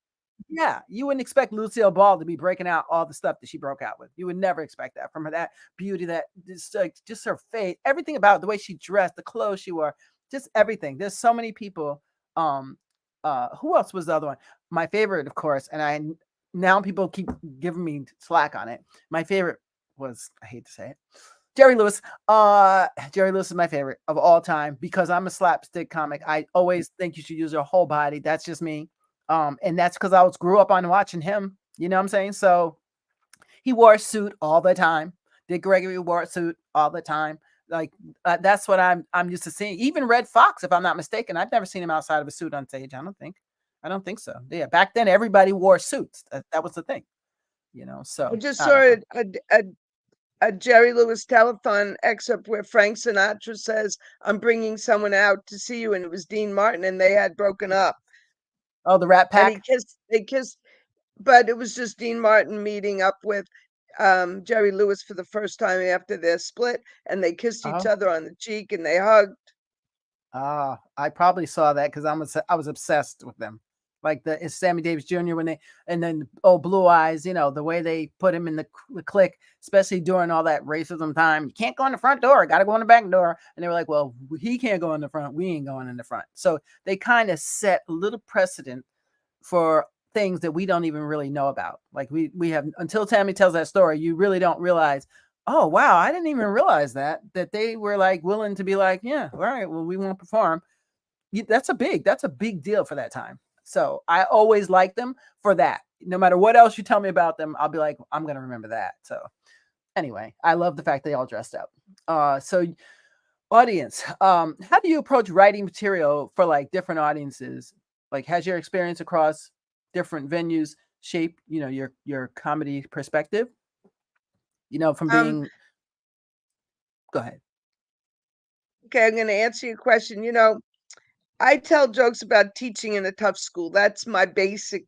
Yeah, you wouldn't expect Lucille Ball to be breaking out all the stuff that she broke out with. You would never expect that from her. That beauty, that just like just her face, everything about the way she dressed, the clothes she wore, just everything. There's so many people. Um, who else was the other one? My favorite, of course, and I now people keep giving me slack on it. My favorite was, I hate to say it, Jerry Lewis. Jerry Lewis is my favorite of all time because I'm a slapstick comic. I always think you should use your whole body. That's just me. And that's because I was grew up on watching him. You know what I'm saying? So he wore a suit all the time. Dick Gregory wore a suit all the time. Like that's what I'm used to seeing. Even Red Fox, if I'm not mistaken, I've never seen him outside of a suit on stage. I don't think. I don't think so. Yeah, back then everybody wore suits. That was the thing. You know. I So just I saw don't know. a Jerry Lewis telethon excerpt where Frank Sinatra says, "I'm bringing someone out to see you," and it was Dean Martin, and they had broken up, Oh, the Rat and Pack. they kissed, but it was just Dean Martin meeting up with Jerry Lewis for the first time after their split, and they kissed each Oh, other on the cheek and they hugged. I probably saw that because I was obsessed with them. Like it's Sammy Davis Jr. when they and then Blue Eyes, you know the way they put him in the click, especially during all that racism time. You can't go in the front door, got to go in the back door. And they were like, well, he can't go in the front, we ain't going in the front. So they kind of set a little precedent for things that we don't even really know about. Like we have until Tammy tells that story, you really don't realize. Oh wow, I didn't even realize that they were like willing to be like, yeah, all right, well we won't perform. That's a big deal for that time. So I always like them for that. No matter what else you tell me about them, I'll be like, I'm gonna remember that. So anyway, I love the fact they all dressed up. So audience, how do you approach writing material for like different audiences? Like, has your experience across different venues shaped, your comedy perspective? From Um, being, go ahead. okay, I'm going to answer your question. I tell jokes about teaching in a tough school. That's my basic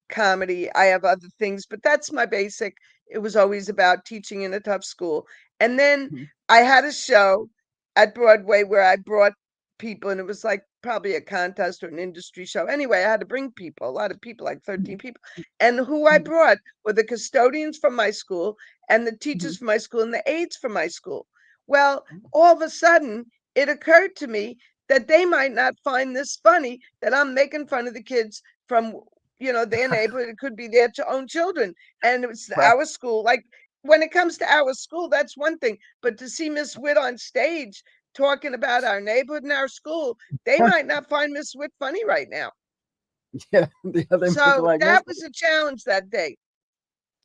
comedy. I have other things, but that's my basic. It was always about teaching in a tough school. And then Mhm, I had a show at Broadway where I brought people, and it was like probably a contest or an industry show. Anyway, I had to bring people, a lot of people, like mhm, 13 people. And who I mhm, brought were the custodians from my school and the mhm, teachers from my school and the aides from my school. Well, all of a sudden, it occurred to me that they might not find this funny that I'm making fun of the kids from their neighborhood. It could be their own children, and it was right. our school. Like when it comes to our school, that's one thing, but to see Miss Witt on stage talking about our neighborhood and our school, they might not find Miss Witt funny right now. Yeah, the other might be So like, that Miss, was a challenge that day.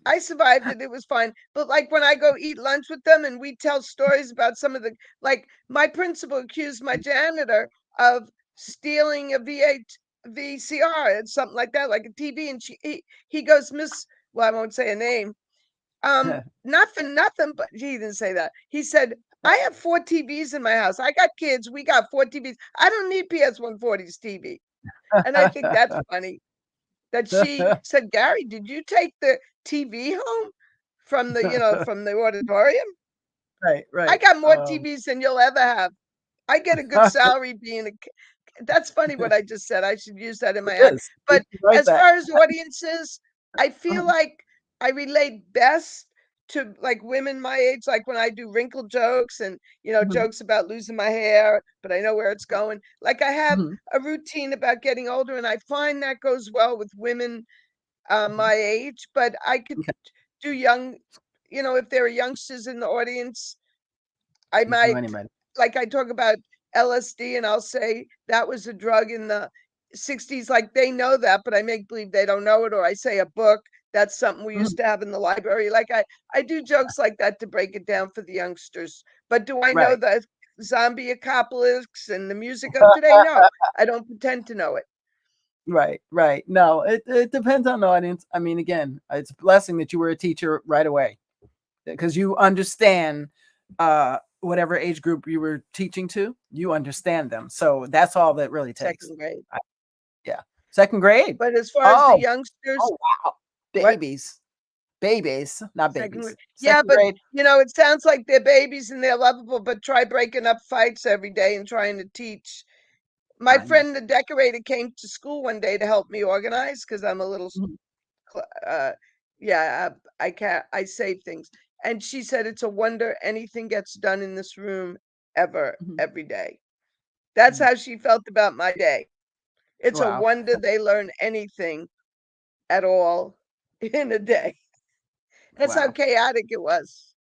I survived it. It was fine. But like when I go eat lunch with them and we tell stories about some of the, like my principal accused my janitor of stealing a VCR and something like that, like a TV. And he goes, Miss, well, I won't say a name. Not for nothing, but he didn't say that. He said, I have 4 TVs in my house. I got kids. We got 4 TVs. I don't need PS 140's TV. And I think that's funny that she said, Gary, did you take the TV home from the auditorium? right, I right. got more TVs than you'll ever have. I get a good salary being that's funny what I just said. I should use that in It my act. is. You But should write as that. far as audiences, I feel like I relate best to like women my age, like when I do wrinkle jokes and Mhm, jokes about losing my hair, but I know where it's going. Like I have mhm, a routine about getting older, and I find that goes well with women mhm. my age, but I could Okay. do young, if there are youngsters in the audience, I You do might, anybody. like I talk about LSD and I'll say that was a drug in the 60s. Like they know that, but I make believe they don't know it. Or I say a book, that's something we Mhm. used to have in the library. Like I do jokes like that to break it down for the youngsters. But do I know Right. the zombie apocalypse and the music of today? No, I don't pretend to know it. Right, right. No, it depends on the audience. I mean, again, it's a blessing that you were a teacher right away because you understand whatever age group you were teaching to, you understand them. So that's all that really takes. Second grade. I, yeah. Second grade. But as far as the Oh, youngsters, oh wow. what? Babies. Babies, not Second babies. grade. Yeah, Second but grade. it sounds like they're babies and they're lovable, but try breaking up fights every day and trying to teach. My I know. friend, the decorator, came to school one day to help me organize because I'm a little, Mhm, yeah, I can't, I save things. And she said, it's a wonder anything gets done in this room ever, mhm, every day. That's mhm. how she felt about my day. It's a Wow. wonder they learn anything at all in a day. That's how Wow. chaotic it was.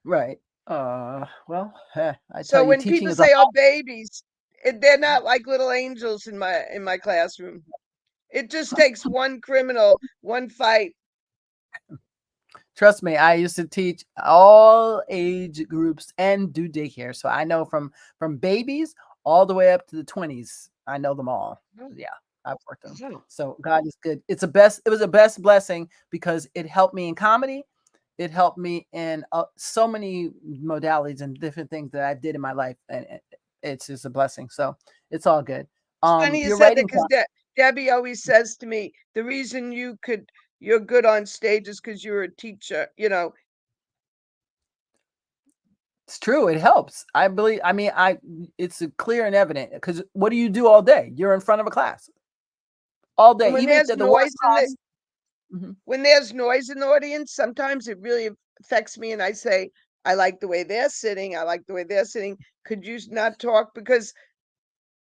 Right. Well, I tell So you, when teaching people is a say, "Oh, babies," they're not like little angels in my classroom. It just takes one criminal, one fight. trust me, I used to teach all age groups and do daycare. So I know from babies all the way up to the 20s. I know them all. Oh, Yeah, I've worked them. oh. So God is good. It was a best blessing because it helped me in comedy. It helped me in so many modalities and different things that I did in my life, and it's just a blessing. So it's all good. It's funny you Your said that writing because Debbie always says to me, the reason you're good on stage is because you're a teacher. You know, It's true. It helps. I believe. I mean, I. It's clear and evident because what do you do all day? You're in front of a class all and day, even if they're the worst class. Mhm. when there's noise in the audience, sometimes it really affects me, and I say, I like the way they're sitting. I like the way they're sitting. Could you not talk? Because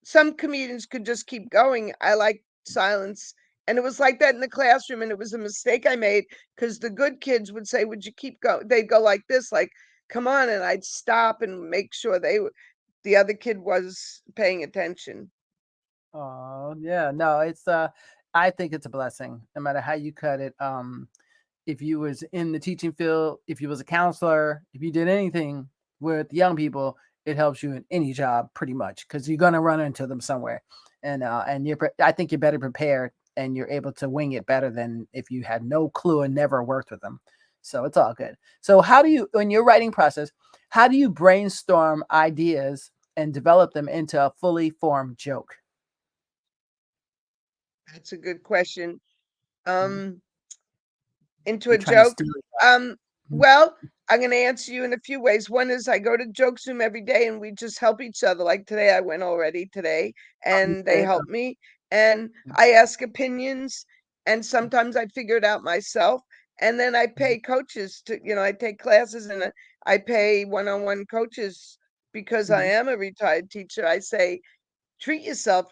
some comedians could just keep going. I like silence. And it was like that in the classroom. And it was a mistake I made because the good kids would say, would you keep going? They'd go like this, like, come on. And I'd stop and make sure the other kid was paying attention. Oh yeah, no, it's I think it's a blessing, no matter how you cut it. If you was in the teaching field, if you was a counselor, if you did anything with young people, it helps you in any job pretty much because you're gonna run into them somewhere, and I think you're better prepared and you're able to wing it better than if you had no clue and never worked with them. So it's all good. So how do you, in your writing process, how do you brainstorm ideas and develop them into a fully formed joke? That's a good question. Mhm. Um, into a I'm trying to joke? steal it. Um, Mhm. well, I'm going to answer you in a few ways. One is I go to Joke Zoom every day and we just help each other. Like today, I went already today Oh, you and they did? help me. And Okay. I ask opinions and sometimes I figure it out myself. And then I Mhm. pay coaches to, I take classes and I pay one-on-one coaches because I Mhm. am a retired teacher. I say, treat yourself,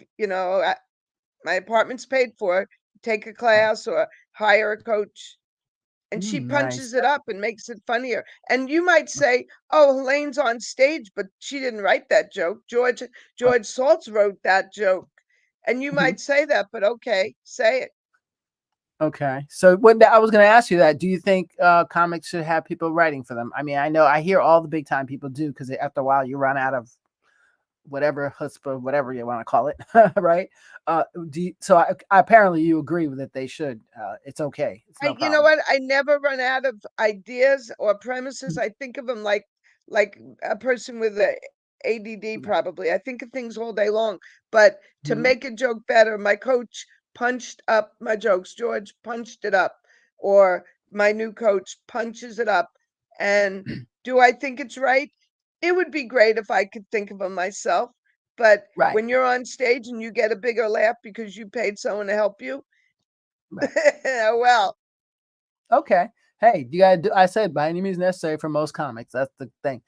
my apartment's paid for, take a Right. class or hire a coach and she Nice. punches it up and makes it funnier. And you might say, "Oh, Helane's on stage, but she didn't write that joke. Right. George Saltz wrote that joke." And you Mhm. might say that, but okay, say it. Okay. So what I was going to ask you that, do you think comics should have people writing for them? I mean, I know I hear all the big time people do because after a while you run out of whatever chutzpah, whatever you want to call it, right? Apparently you agree with that they should. It's okay. It's no You know problem. what? I never run out of ideas or premises. Mhm. I think of them like a person with a ADD Right. probably. I think of things all day long. But to Mhm. make a joke better, my coach punched up my jokes. George punched it up, or my new coach punches it up. And do I think it's right? It would be great if I could think of them myself. But Right. when you're on stage and you get a bigger laugh because you paid someone to help you, Right. well, Okay. Hey, you gotta do. I said by any means necessary for most comics. That's the thing.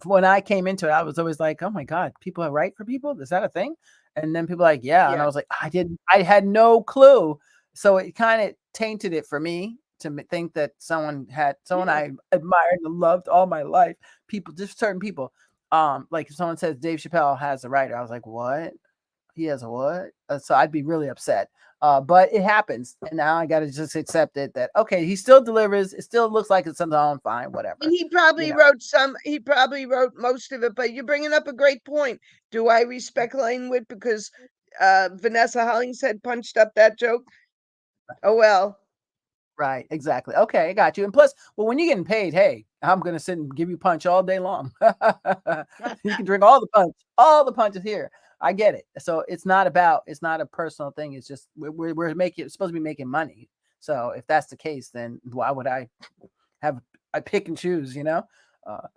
When I came into it, I was always like, oh my god, people write for people. Is that a thing? And then people are like, yeah, and I yeah. was like, I didn't. I had no clue. So it kind of tainted it for me to think that someone Yeah. I admired and loved all my life. People, just certain people. Like if someone says Dave Chappelle has a writer, I was like, what? He has a what? So I'd be really upset. But it happens, and now I got to just accept it. That okay, he still delivers. It still looks like it's something on fine, And whatever, you know. he probably wrote most of it, but you're bringing up a great point. Do I respect Lane Witt because Vanessa Hollingshead punched up that joke? Oh well. Right, exactly. Okay, I got you. And plus, well, when you're getting paid, hey, I'm gonna sit and give you punch all day long. You can drink all the punches here. I get it. So it's not a personal thing. It's just we're making supposed to be making money. So if that's the case, then why would have I pick and choose? You know? Uh,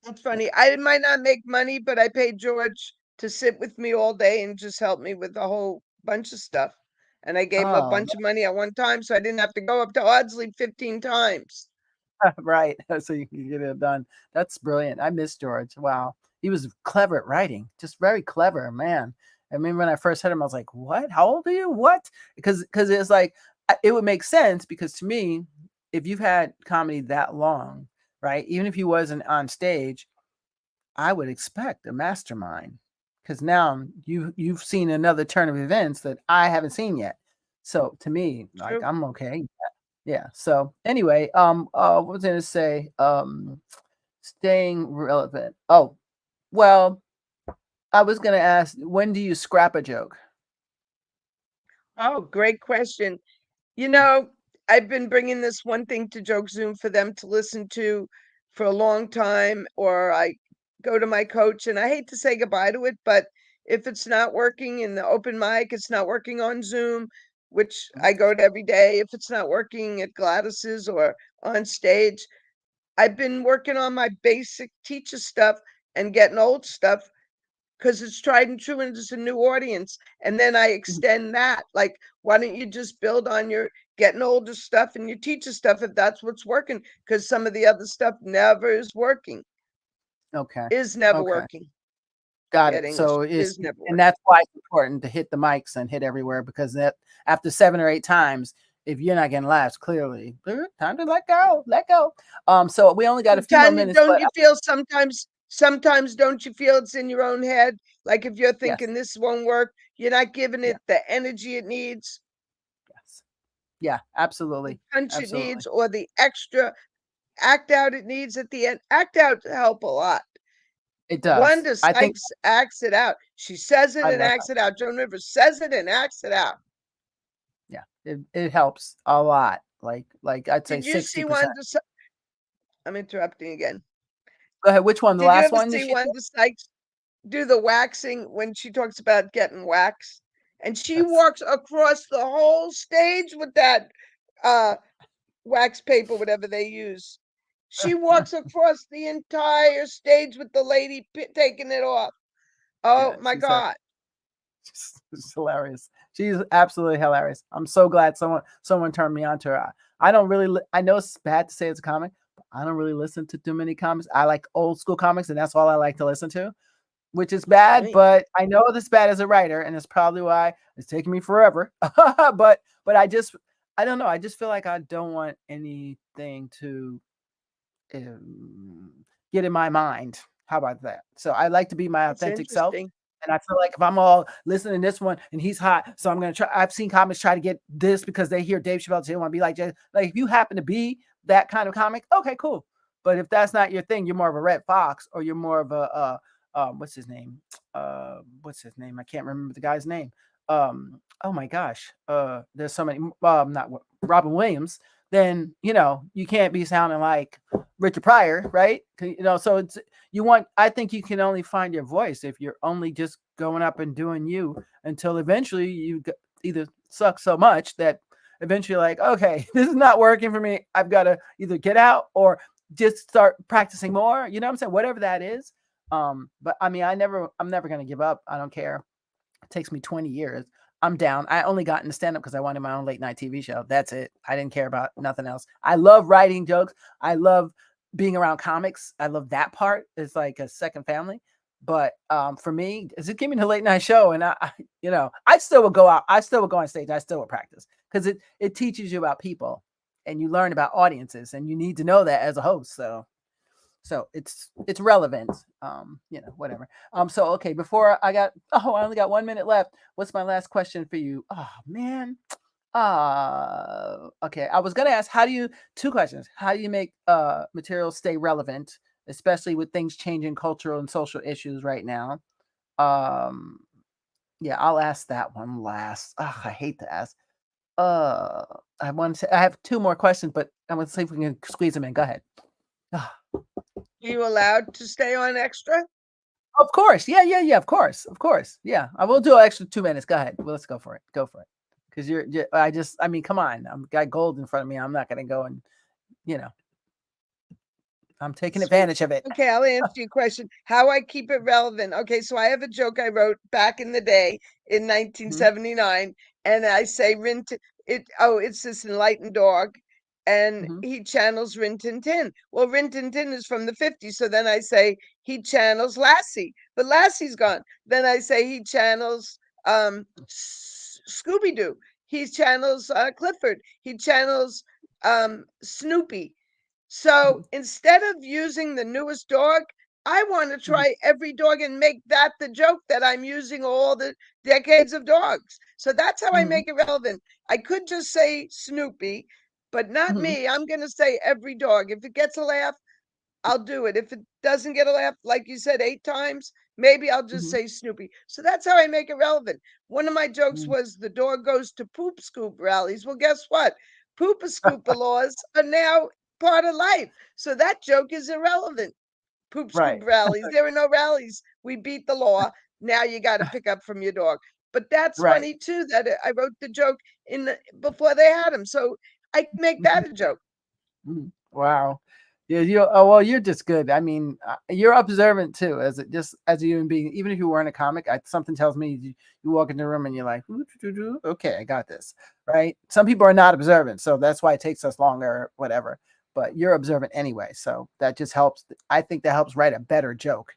That's yeah. funny. I might not make money, but I paid George to sit with me all day and just help me with a whole bunch of stuff. And I gave him a Oh, bunch of money at one time, so I didn't have to go up to Audsley 15 times. right. So you can get it done. That's brilliant. I miss George. Wow. He was clever at writing, just very clever, man. I mean, when I first heard him, I was like, what? How old are you? What? Because it's like, it would make sense because to me, if you've had comedy that long, right, even if he wasn't on stage, I would expect a mastermind because now you've seen another turn of events that I haven't seen yet. So to me, like True. I'm okay. Yeah. So anyway, what was I gonna say? Staying relevant. Oh, well, I was gonna ask, when do you scrap a joke? Oh, great question. You know, I've been bringing this one thing to Joke Zoom for them to listen to for a long time, or I go to my coach, and I hate to say goodbye to it, but if it's not working in the open mic, it's not working on Zoom, which I go to every day. If it's not working at Gladys's or on stage, I've been working on my basic teacher stuff and getting old stuff because it's tried and true and it's a new audience. And then I Mhm. extend that. Like, why don't you just build on your getting older stuff and your teacher stuff if that's what's working? Because some of the other stuff never is working, Okay. is never Okay. working. Got Forget it. English, So it's is never and working. that's why it's important to hit the mics and hit everywhere because that after 7 or 8 times, if you're not getting laughs, clearly, time to let go, let go. So we only got a And few more Tanya, minutes, don't but you feel sometimes don't you feel it's in your own head? Like if you're yes, thinking this won't work, you're not giving yeah, it the energy it needs, yes, yeah, the absolutely, punch it absolutely. needs, or the extra act out it needs at the end. Act out help a lot. It does. Wanda I think Sykes acts it out. She says it I and love acts that. it out. Joan Rivers says it and acts it out. Yeah, it helps a lot. Like I'd say Did you sixty see percent. I'm interrupting again. Go ahead. Which one? The Did you last ever one that see she did? Wanda Sykes do the waxing when she talks about getting waxed? And she Yes. walks across the whole stage with that uh, wax paper, whatever they use. She walks across the entire stage with the lady taking it off. Yeah, Oh my she's God. she's hilarious. She's absolutely hilarious. I'm so glad someone turned me on to her. I don't really. I know it's bad to say it's a comic, but I don't really listen to too many comics. I like old school comics, and that's all I like to listen to, which is bad. Right. But I know this bad as a writer, and it's probably why it's taking me forever. But I don't know. I just feel like I don't want anything to um, get in my mind. How about that? So I like to be my That's authentic self. interesting. And I feel like if I'm all listening to this one and he's hot, so I'm gonna try. I've seen comics try to get this because they hear Dave Chappelle, they want to be like Jay. Like if you happen to be that kind of comic, okay, cool. But if that's not your thing, you're more of a Red Fox or you're more of a what's his name? What's his name? I can't remember the guy's name. Oh my gosh. There's so many. Not Robin Williams. Then you can't be sounding like Richard Pryor, right? So it's you want. I think you can only find your voice if you're only just going up and doing you until eventually you either suck so much that eventually you're like, okay, this is not working for me. I've got to either get out or just start practicing more. You know what I'm saying? Whatever that is. But I mean, I'm never gonna give up. I don't care. It takes me 20 years. I'm down. I only got into stand up because I wanted my own late night TV show. That's it. I didn't care about nothing else. I love writing jokes. I love being around comics. I love that part. It's like a second family. But for me, it gave me the late night show, and I still would go out. I still would go on stage. I still would practice because it teaches you about people, and you learn about audiences, and you need to know that as a host. So it's relevant. Whatever. So okay, I only got 1 minute left. What's my last question for you? Oh man. Okay. I was gonna ask how do you two questions. How do you make materials stay relevant, especially with things changing cultural and social issues right now? Um yeah, I'll ask that one last. I hate to ask. Uh I have two more questions, but I'm gonna see if we can squeeze them in. Go ahead. Are you allowed to stay on extra? Of course. Yeah, yeah, yeah. Of course. Of course. Yeah. I will do an extra 2 minutes. Go ahead. Well, let's go for it. Go for it. Because I mean, come on. I'm got gold in front of me. I'm not going to go and, you know, I'm taking Sweet. advantage of it. Okay, I'll answer your question. How I keep it relevant. Okay, so I have a joke I wrote back in the day in Mhm, 1979, and I say Rin it. Oh, it's this enlightened dog, and mhm, he channels Rin Tin Tin. Well, Rin Tin Tin is from the 50s, so then I say he channels Lassie, but Lassie's gone. Then I say he channels Scooby Doo. He channels Clifford. He channels Snoopy. mhm, So instead of using the newest dog, I want to mhm, try every dog and make that the joke that I'm using all the decades of dogs. So that's how I mhm, make it relevant. I could just say Snoopy, but not mhm, me. I'm going to say every dog. If it gets a laugh, I'll do it. If it doesn't get a laugh, like you said, 8 times, maybe I'll just mhm, say Snoopy. So that's how I make it relevant. One of my jokes mhm. was the dog goes to poop scoop rallies. Well, guess what? Poopa scoopa laws are now part of life. So that joke is irrelevant. Poop Right. scoop rallies. There are no rallies. We beat the law. Now you got to pick up from your dog. But that's Right. funny too that I wrote the joke in before they had him. So I can make Mhm, that a joke. mhm. Wow. Yeah, you oh well, you're just good. I mean, you're observant too, as it just as a human being. Even if you weren't a comic, something tells me you walk in the room and you're like, "Ooh, doo, doo, doo. Okay, I got this." Right? Some people are not observant, so that's why it takes us longer, whatever. But you're observant anyway, so that just helps. I think that helps write a better joke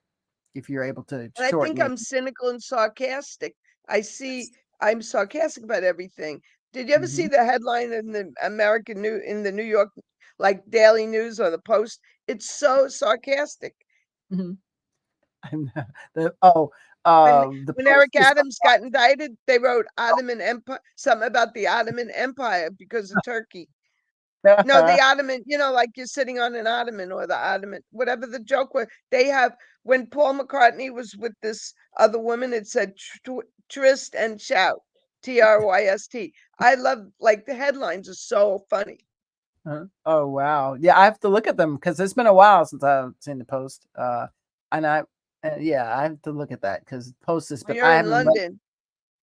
if you're able to And I think shorten it. I'm cynical and sarcastic. I see I'm sarcastic about everything. Did you ever see Hmm. the headline in the in the New York like Daily News or the Post? It's so sarcastic. Hmm. the oh, When the when post Eric is Adams got indicted, they wrote Ottoman Empire, something about the Ottoman Empire because of Turkey. No, the ottoman, like you're sitting on an ottoman or the ottoman, whatever the joke was. They have when Paul McCartney was with this other woman, it said tryst and shout, Tryst. I love like the headlines are so funny. Oh wow, yeah, I have to look at them because it's been a while since I've seen the post. And yeah, I have to look at that because post has When been you're I in haven't read. London.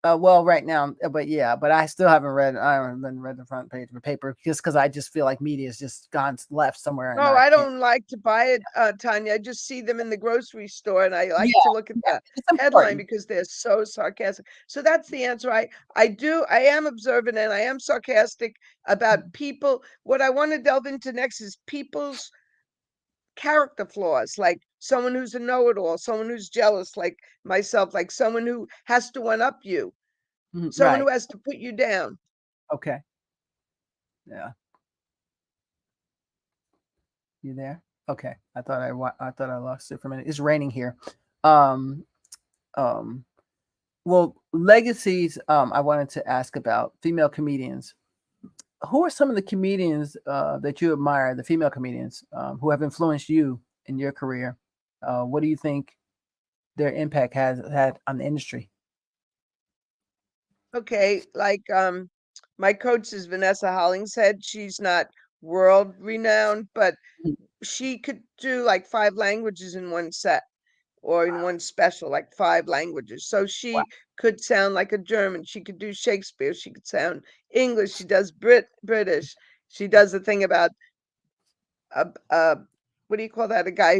Well, right now, but yeah, but I still haven't read. I haven't been read the front page of a paper just because I just feel like media has just gone left somewhere, and No, I I can't. don't like to buy it, Tanya. I just see them in the grocery store and I like Yeah, to look at yeah, the it's headline important. because they're so sarcastic. So that's the answer. I am observant and I am sarcastic about people. What I want to delve into next is people's character flaws, like someone who's a know-it-all, someone who's jealous, like myself, like someone who has to one up you, Mhm, someone who right. has to put you down. Okay. Yeah. You there? Okay. I thought I lost it for a minute. It's raining here. Um. Um. Well, legacies. I wanted to ask about female comedians. Who are some of the comedians that you admire, the female comedians who have influenced you in your career? What do you think their impact has had on the industry? Okay, like my coach is Vanessa Hollingshead. She's not world renowned, but Mhm. she could do like 5 languages in one set or in one special, like 5 languages. So Wow. she could sound like a German. She could do Shakespeare. She could sound English. She does British. She does the thing about what do you call that? A guy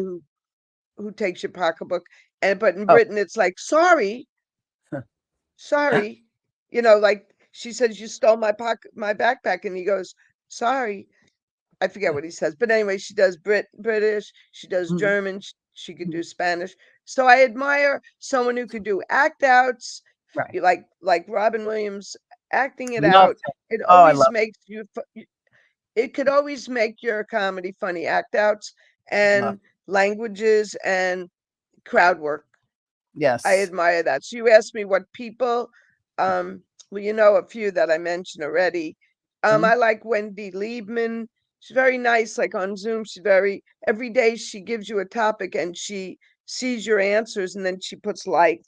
who takes your pocketbook. And but in Oh. Britain, it's like sorry, sorry, like she says you stole my backpack, and he goes sorry. I forget what he says, but anyway, she does British, she does Mhm, German, she could mhm. do Spanish. So I admire someone who could do act outs, Right. like Robin Williams acting it Love out. to. It Oh, I always love makes you. It could always make your comedy funny act outs love. and languages and crowd work. I Yes. admire that. So you asked me what people, well, a few that I mentioned already. Mhm, I like Wendy Liebman. She's very nice, like on Zoom. Every day she gives you a topic and she sees your answers and then she puts like.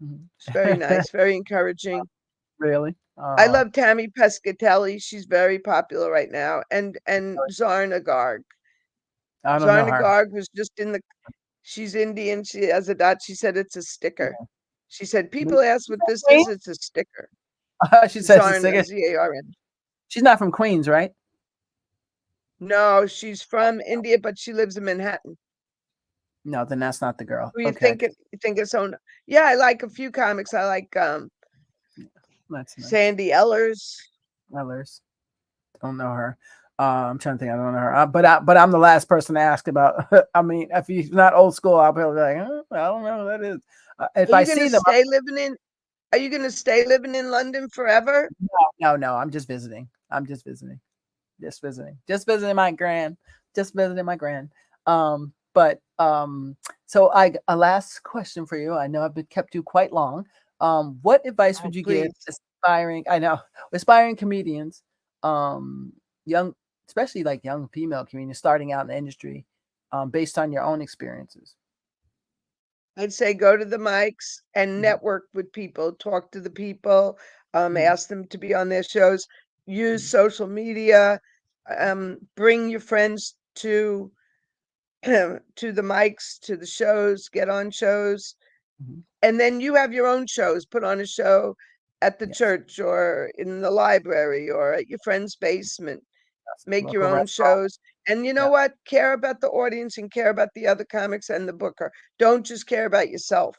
mhm. It's very nice, very encouraging. Really? I love Tammy Pescatelli. She's very popular right now. And Really? Zarna Garg. I don't know Zarna her. Garg was just in the she's Indian. She has a dot. She said it's a sticker. Yeah. She said, Maybe people ask she's what this from is. Queens? It's a sticker. She says the Zarna, singer. Zarn. She's not from Queens, right? No, she's from India, but she lives in Manhattan. No, then that's not the girl. Who you Okay, think you think it's own? Yeah, I like a few comics. I like that's nice. Sandy Ellers. Others don't know her. I'm trying to think. I don't know her. But I'm the last person to ask about. I mean, if he's not old school, I'll probably be like, I don't know who that is. If Are I you gonna see them, stay living in Are you gonna stay living in London forever? no. I'm just visiting. I'm just visiting. Just visiting my grand, just visiting my grand. But so a last question for you. I know I've been kept you quite long. What advice Oh, would you give please. aspiring, I know, aspiring comedians, um, young, especially like young female comedians starting out in the industry, based on your own experiences? I'd say go to the mics and Mhm, network with people, talk to the people, mhm, ask them to be on their shows, use mhm, social media, bring your friends to to the mics, to the shows, get on shows, mhm. and then you have your own shows. Put on a show at the Yes, church or in the library or at your friend's basement. yes. Make your Local own restaurant. shows. And you know Yeah. what? Care about the audience and care about the other comics and the booker. Don't just care about yourself.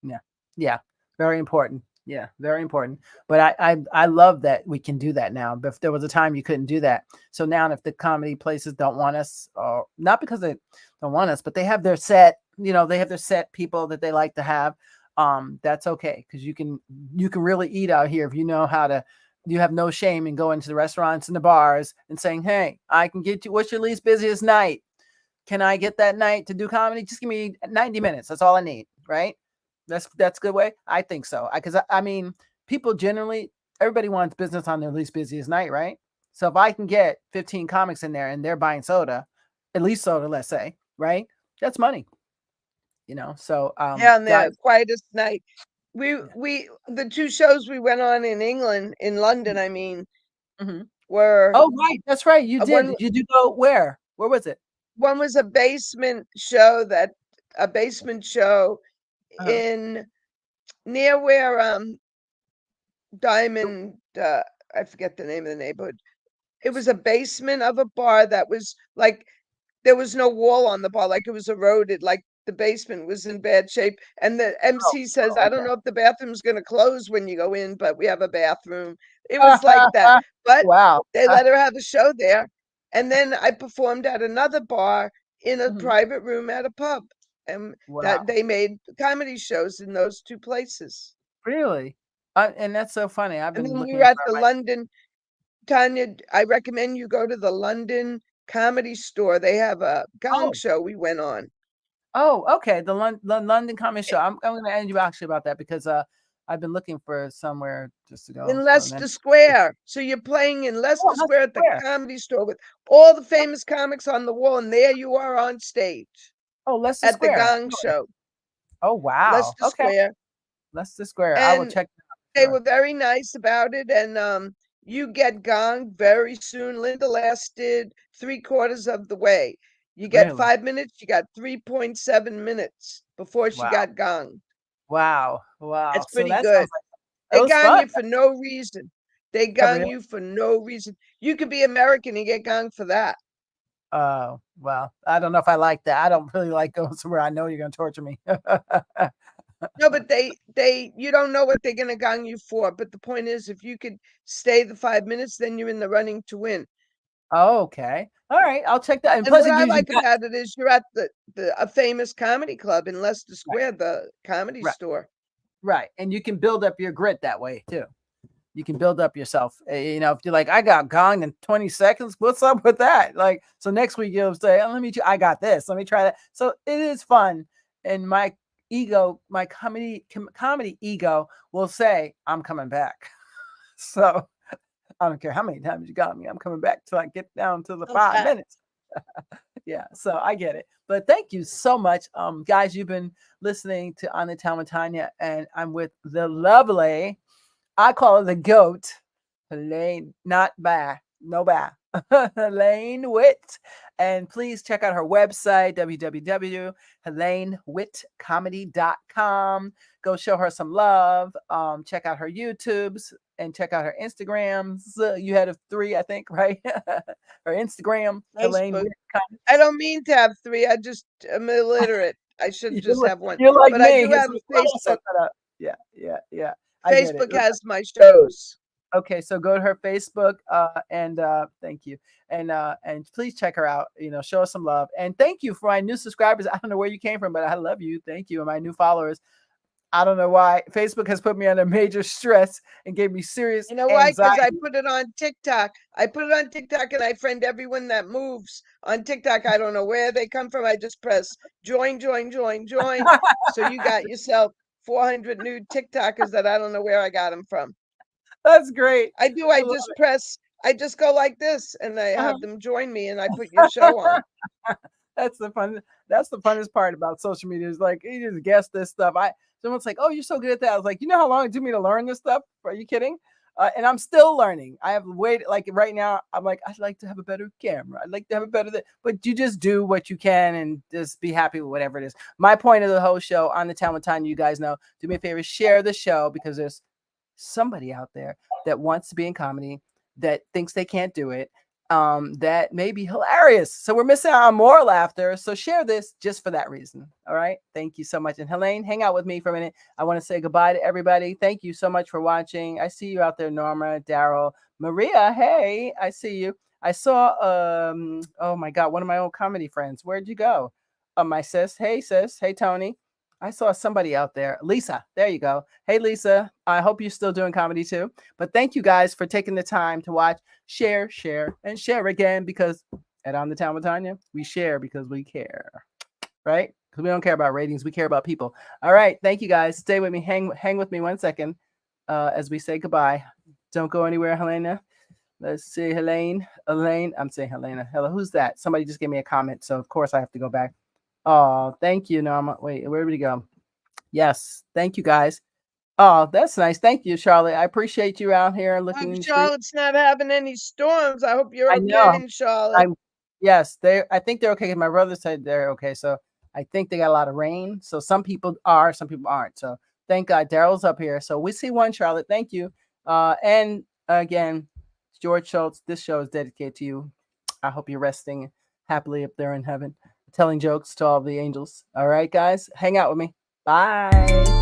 Yeah. Yeah. Very important. Yeah, very important. But I love that we can do that now. But if there was a time you couldn't do that. So now if the comedy places don't want us, or not because they don't want us, but they have their set, they have their set people that they like to have. That's okay. Because you can really eat out here if you know how to. You have no shame in going to the restaurants and the bars and saying, "Hey, I can get you. What's your least busiest night? Can I get that night to do comedy? Just give me 90 minutes. That's all I need." Right? That's a good way. I think so. Because I mean, people generally, everybody wants business on their least busiest night, right? So if I can get 15 comics in there and they're buying soda, at least soda, let's say, right? That's money. So Yeah, on guys, the quietest night. yeah. The two shows we went on in England, in London, I mean, Mhm. were Oh, right. That's right. You did. one Did you go where? Where was it? one was a basement show Uh-huh. in near where Diamond I forget the name of the neighborhood. It was a basement of a bar that was like there was no wall on the bar, like it was eroded, like the basement was in bad shape. And the Oh, MC says, oh, I don't okay. know if the bathroom's going to close when you go in, but we have a bathroom. It was like that. But Wow. they let her have a show there. And then I performed at another bar in a Mhm. private room at a pub. And that Wow. they made comedy shows in those two places. Really? And that's so funny. I've And been then we were looking at for the my. London, Tanya, I recommend you go to the London Comedy Store. They have a gong Oh, show we went on. okay. The London Comedy Show. I'm going to ask you actually about that because I've been looking for somewhere just to go. In So then, Leicester Square. So you're playing in oh, Leicester that's Square at the Square. Comedy Store with all the famous comics on the wall, and there you are on stage Oh, Leicester at the Square. Gong Really? Show, Oh, wow. Leicester Okay, Square. Leicester Square. I will And check that out for they sure. were very nice about it. And you get gonged very soon. Linda lasted 3/4 of the way. You get Really? 5 minutes, you got 3.7 minutes before she Wow. got gonged. Wow. Wow. That's So pretty that good. sounds like that They was gong fun. you for no reason. They Yeah, gong really. you for no reason. You could be American and get gonged for that. Oh, well, I don't know if I like that. I don't really like going somewhere I know you're going to torture me. No, but you don't know what they're gonna gong you for. But the point is, if you could stay the 5 minutes, then you're in the running to win. Oh, okay. All right. I'll check that. And And plus, what it I gives you like guts. about it is you're at a famous comedy club in Leicester Right. Square, the Comedy Right. Store. Right. And you can build up your grit that way too. You can build up yourself. If you're like, I got gonged in 20 seconds, what's up with that? Like, so next week you'll say, oh, I got this. Let me try that. So it is fun. And my ego, my comedy ego will say, I'm coming back. So I don't care how many times you got me. I'm coming back till I get down to the 5 minutes. Yeah, so I get it. But thank you so much. Guys, you've been listening to On the Town with Tanya, and I'm with the lovely, I call her the goat, Helaine, not bad, no bad, Helaine WItt. And please check out her website, www.helainewittcomedy.com. Go show her some love. Check out her YouTubes and check out her Instagrams. You had a 3, I think, right? Her Instagram, Helaine Facebook. Witt. Kind I don't mean to have 3. I just am illiterate. I should just you're, have 1. you're like But I me. do His have a brother set Facebook. that up. Yeah, yeah, yeah. I get it. Facebook has my shows. Okay, so go to her Facebook, and thank you, and please check her out. Show us some love, and thank you for my new subscribers. I don't know where you came from, but I love you. Thank you, and my new followers. I don't know why Facebook has put me under major stress and gave me serious You know why? Because I anxiety. put it on TikTok. I put it on TikTok and I friend everyone that moves on TikTok. I don't know where they come from. I just press join, join, join, join. So you got yourself 400 new TikTokers that I don't know where I got them from. That's great. I do. I I love just press, I just go like this and I it. have them join me and I put your show on. That's the fun. That's the funnest part about social media is like you just guess this stuff. Someone's like, "Oh, you're so good at that." I was like, "You know how long it took me to learn this stuff? Are you kidding?" And I'm still learning. I have waited like right now. I'm like, I'd like to have a better camera. I'd like to have a better. But you just do what you can and just be happy with whatever it is. My point of the whole show on the Town with Tanya, you guys know. Do me a favor, share the show because there's somebody out there that wants to be in comedy that thinks they can't do it, that may be hilarious. So we're missing out on more laughter. So share this just for that reason. All right. Thank you so much. And Helaine, hang out with me for a minute. I want to say goodbye to everybody. Thank you so much for watching. I see you out there, Norma, Daryl, Maria. Hey, I see you. I saw, oh my God, one of my old comedy friends. Where'd you go? My sis. Hey, sis. Hey, Tony. I saw somebody out there. Lisa, there you go. Hey, Lisa. I hope you're still doing comedy too. But thank you guys for taking the time to watch, share, and share again because at On the Town with Tanya, we share because we care, right? Because we don't care about ratings. We care about people. All right. Thank you guys. Stay with me. Hang with me 1 second as we say goodbye. Don't go anywhere, Helena. Let's see, Helaine. I'm saying Helena. Hello, who's that? Somebody just gave me a comment. So, of course, I have to go back. Oh, thank you, Norma. Wait, where did we go? Yes, thank you, guys. Oh, that's nice. Thank you, Charlotte. I appreciate you out here I looking hope in the street. Charlotte's not having any storms. I hope you're I okay know. in Charlotte. I'm yes, I think they're okay. 'Cause my brother said they're okay. So I think they got a lot of rain. So some people are, some people aren't. So thank God Daryl's up here. So we see one, Charlotte. Thank you. And again, George Schultz, this show is dedicated to you. I hope you're resting happily up there in heaven, telling jokes to all the angels. All right, guys, hang out with me. Bye.